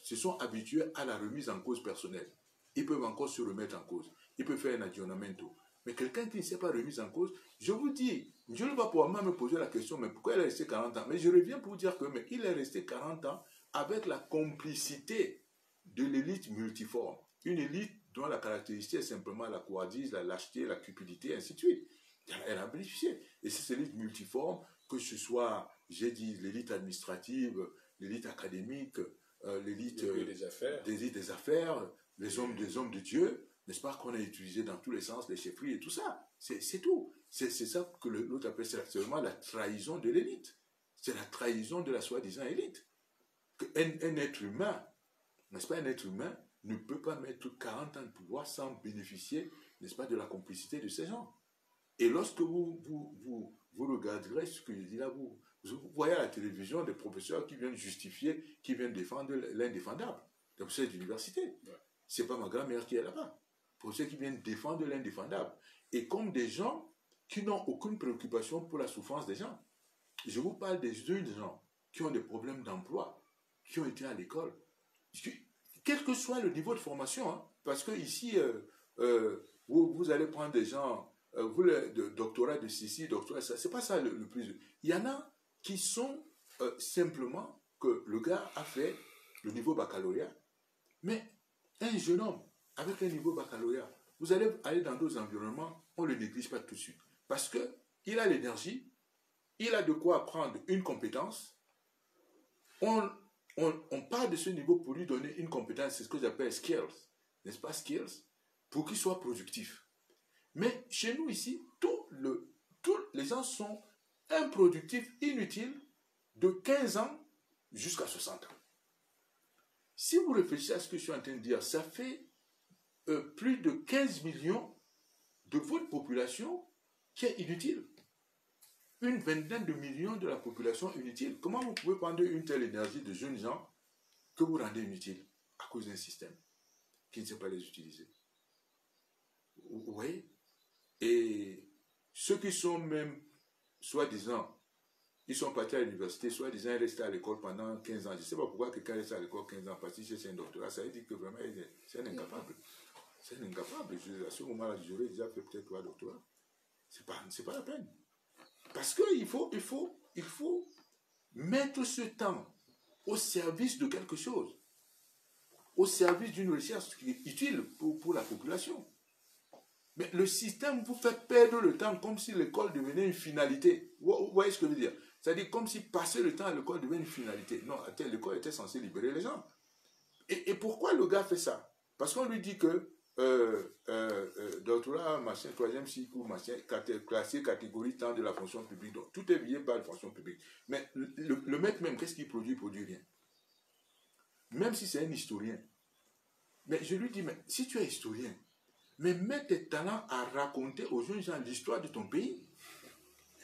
se sont habitués à la remise en cause personnelle. Ils peuvent encore se remettre en cause. Ils peuvent faire un aggiornamento. Mais quelqu'un qui ne s'est pas remis en cause, je vous dis, je ne vais pas pouvoir me poser la question, mais pourquoi il est resté 40 ans? Mais je reviens pour dire qu'il est resté 40 ans avec la complicité de l'élite multiforme. Une élite dont la caractéristique est simplement la couardise, la lâcheté, la cupidité, ainsi de suite. Elle a bénéficié. Et c'est cette élite multiforme, que ce soit, j'ai dit, l'élite administrative, l'élite académique, l'élite des affaires, les hommes de Dieu, n'est-ce pas, qu'on a utilisé dans tous les sens, les chefferies et tout ça. C'est tout. C'est ça que l'autre appelle, c'est seulement la trahison de l'élite. C'est la trahison de la soi-disant élite. Un être humain, n'est-ce pas, un être humain ne peut pas mettre 40 ans de pouvoir sans bénéficier, n'est-ce pas, de la complicité de ces gens. Et lorsque vous regarderez ce que je dis là, vous voyez à la télévision des professeurs qui viennent justifier, qui viennent défendre l'indéfendable. Des professeurs d'université. Ouais. Ce n'est pas ma grand-mère qui est là-bas. Professeurs qui viennent défendre l'indéfendable. Et comme des gens qui n'ont aucune préoccupation pour la souffrance des gens. Je vous parle des jeunes gens qui ont des problèmes d'emploi, qui ont été à l'école. Quel que soit le niveau de formation, hein, parce que ici, vous allez prendre des gens, le doctorat de ceci, doctorat de ça, c'est pas ça le plus. Il y en a qui sont simplement que le gars a fait le niveau baccalauréat. Mais un jeune homme avec un niveau baccalauréat, vous allez aller dans d'autres environnements, on ne le néglige pas tout de suite. Parce qu'il a l'énergie, il a de quoi apprendre une compétence. On parle de ce niveau pour lui donner une compétence, c'est ce que j'appelle skills, n'est-ce pas, skills, pour qu'il soit productif. Mais chez nous ici, tous les gens sont improductifs, inutiles, de 15 ans jusqu'à 60 ans. Si vous réfléchissez à ce que je suis en train de dire, ça fait plus de 15 millions de votre population qui est inutile. Une vingtaine de millions de la population inutile. Comment vous pouvez prendre une telle énergie de jeunes gens que vous rendez inutile à cause d'un système qui ne sait pas les utiliser? Vous voyez? Et ceux qui sont même, soi-disant, ils sont partis à l'université, soi-disant, ils restent à l'école pendant 15 ans. Je ne sais pas pourquoi quelqu'un reste à l'école 15 ans, parce que c'est un doctorat, ça veut dire que vraiment, c'est un incapable. c'est un incapable. À ce moment-là, j'aurais déjà fait peut-être 3 doctorats. C'est pas la peine. Parce qu'il faut mettre ce temps au service de quelque chose, au service d'une recherche qui est utile pour la population. Mais le système vous fait perdre le temps comme si l'école devenait une finalité. Vous voyez ce que je veux dire? C'est-à-dire comme si passer le temps à l'école devenait une finalité. Non, l'école était censée libérer les gens. Et pourquoi le gars fait ça? Parce qu'on lui dit que doctorat, machin, 3e cycle, machin, classé catégorie temps de la fonction publique. Donc, tout est lié par la fonction publique. Mais le mec même, qu'est-ce qu'il produit? Il produit rien. Même si c'est un historien. Mais je lui dis, mais si tu es historien, mais mets tes talents à raconter aux jeunes gens l'histoire de ton pays.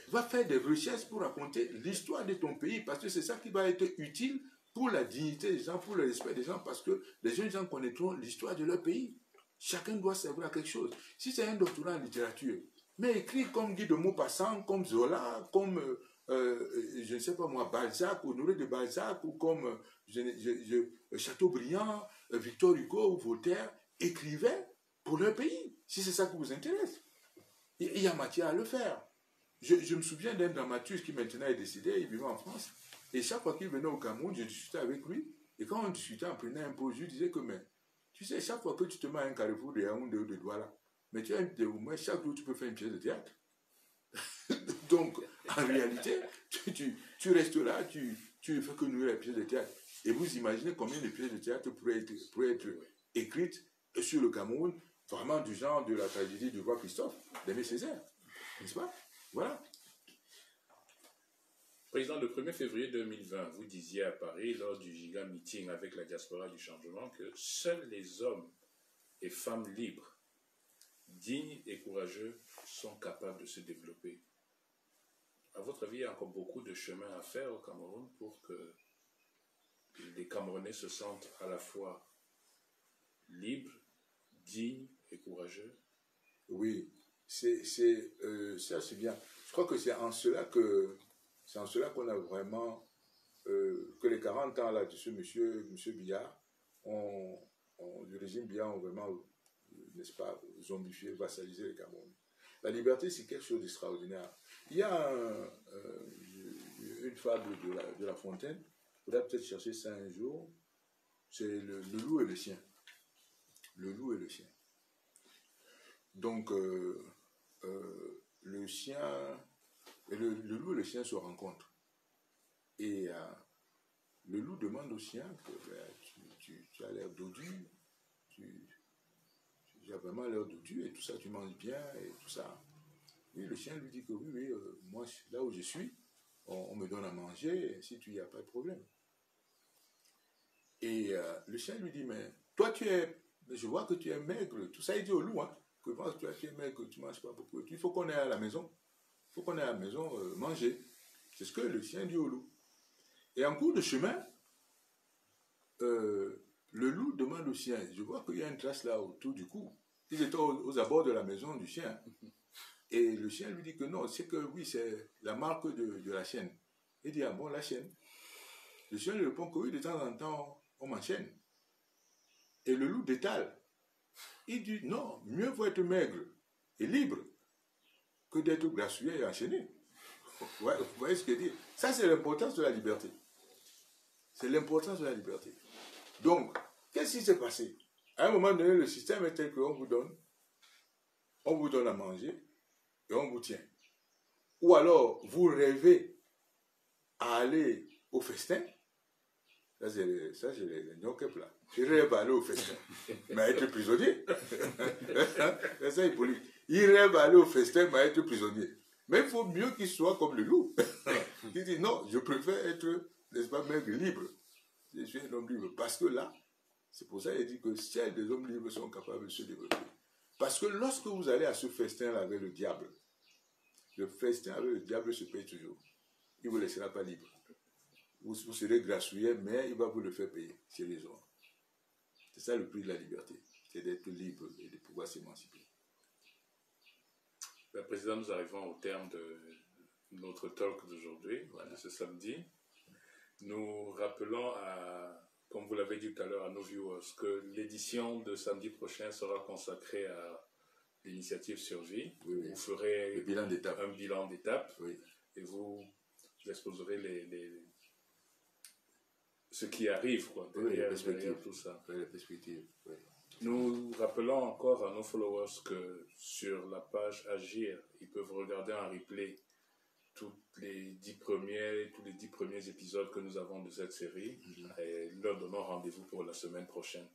Va faire des recherches pour raconter l'histoire de ton pays, parce que c'est ça qui va être utile pour la dignité des gens, pour le respect des gens, parce que les jeunes gens connaîtront l'histoire de leur pays. Chacun doit servir à quelque chose. Si c'est un doctorat en littérature, mais écrit comme Guy de Maupassant, comme Zola, comme, je ne sais pas moi, Balzac, Honoré de Balzac, ou comme Chateaubriand, Victor Hugo ou Voltaire, écrivaient pour leur pays, si c'est ça qui vous intéresse. Il y a matière à le faire. Je me souviens d'un dramaturge qui maintenant est décédé, il vivait en France, et chaque fois qu'il venait au Cameroun, je discutais avec lui, et quand on discutait en prenant un pot, je lui disais que, mais, tu sais, chaque fois que tu te mets à un carrefour de Yaoundé ou de Douala, mais tu as au moins chaque jour tu peux faire une pièce de théâtre. Donc, en réalité, tu restes là, tu ne fais que nourrir la pièce de théâtre. Et vous imaginez combien de pièces de théâtre pourraient être écrites sur le Cameroun, vraiment du genre de la tragédie du roi Christophe, d'Aimé Césaire, n'est-ce pas? Voilà. Président, le 1er février 2020, vous disiez à Paris, lors du giga meeting avec la diaspora du changement, que seuls les hommes et femmes libres, dignes et courageux sont capables de se développer. À votre avis, il y a encore beaucoup de chemin à faire au Cameroun pour que les Camerounais se sentent à la fois libres, dignes et courageux? Oui, ça c'est bien. Je crois que c'est en cela qu'on a vraiment, que les 40 ans là de ce monsieur Biya, le régime Biya ont vraiment, n'est-ce pas, zombifié, vassalisé les Camerounais. La liberté, c'est quelque chose d'extraordinaire. Il y a une fable de La Fontaine, il faudra peut-être chercher ça un jour, c'est le loup et le chien. Le loup et le chien. Donc, le chien, le loup et le chien se rencontrent. Et le loup demande au chien que tu as l'air dodu, tu as vraiment l'air dodu et tout ça, tu manges bien et tout ça. Et le chien lui dit que oui, moi, là où je suis, on me donne à manger, si tu n'y as pas de problème. Et le chien lui dit, mais toi, je vois que tu es maigre, tout ça, il dit au loup, hein, que moi, tu es maigre, tu ne manges pas beaucoup. Il faut qu'on aille à la maison, manger. C'est ce que le chien dit au loup. Et en cours de chemin, le loup demande au chien, je vois qu'il y a une trace là autour du cou. Ils étaient aux abords de la maison du chien. Et le chien lui dit que non, c'est que oui, c'est la marque de la chienne. Il dit, ah bon, la chienne. Le chien lui répond que oui, de temps en temps, on m'enchaîne. Et le loup détale. Il dit, non, mieux vaut être maigre et libre que d'être grassouillé et enchaîné. Ouais, vous voyez ce que je dis? Ça, c'est l'importance de la liberté. C'est l'importance de la liberté. Donc, qu'est-ce qui s'est passé? À un moment donné, le système est tel qu'on vous donne à manger et on vous tient. Ou alors, vous rêvez à aller au festin. Ça, c'est les gnocchis là. Je rêve à aller au festin, mais à être prisonnier. C'est ça, Hippolyte. Il rêve à aller au festin, mais à être prisonnier. Mais il faut mieux qu'il soit comme le loup. Il dit non, je préfère être, n'est-ce pas, maigre libre. Je suis un homme libre. Parce que là, c'est pour ça qu'il dit que seuls des hommes libres sont capables de se développer. Parce que lorsque vous allez à ce festin avec le diable, le festin avec le diable se paye toujours. Il ne vous laissera pas libre. Vous serez grassouillé, mais il va vous le faire payer sérieusement. C'est ça le prix de la liberté. C'est d'être libre et de pouvoir s'émanciper. Président, nous arrivons au terme de notre talk d'aujourd'hui, de ce samedi. Nous rappelons comme vous l'avez dit tout à l'heure à nos viewers, que l'édition de samedi prochain sera consacrée à l'initiative Survie. Oui, oui. Vous ferez Le bilan d'étape. un bilan d'étape Oui. et vous exposerez ce qui arrive quoi, derrière tout ça. Oui, les perspectives. Oui. Nous rappelons encore à nos followers que sur la page Agir, ils peuvent regarder en replay tous les 10 premiers épisodes que nous avons de cette série et leur donnons rendez-vous pour la semaine prochaine.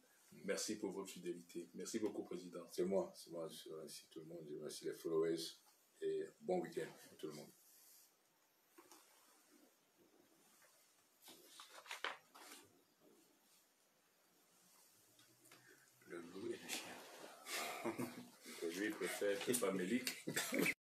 Merci pour votre fidélité. Merci beaucoup, Président. C'est moi. Je remercie tout le monde. Je remercie les followers et bon week-end à tout le monde. Le loup et le chien. Lui, il préfère que Pamélique.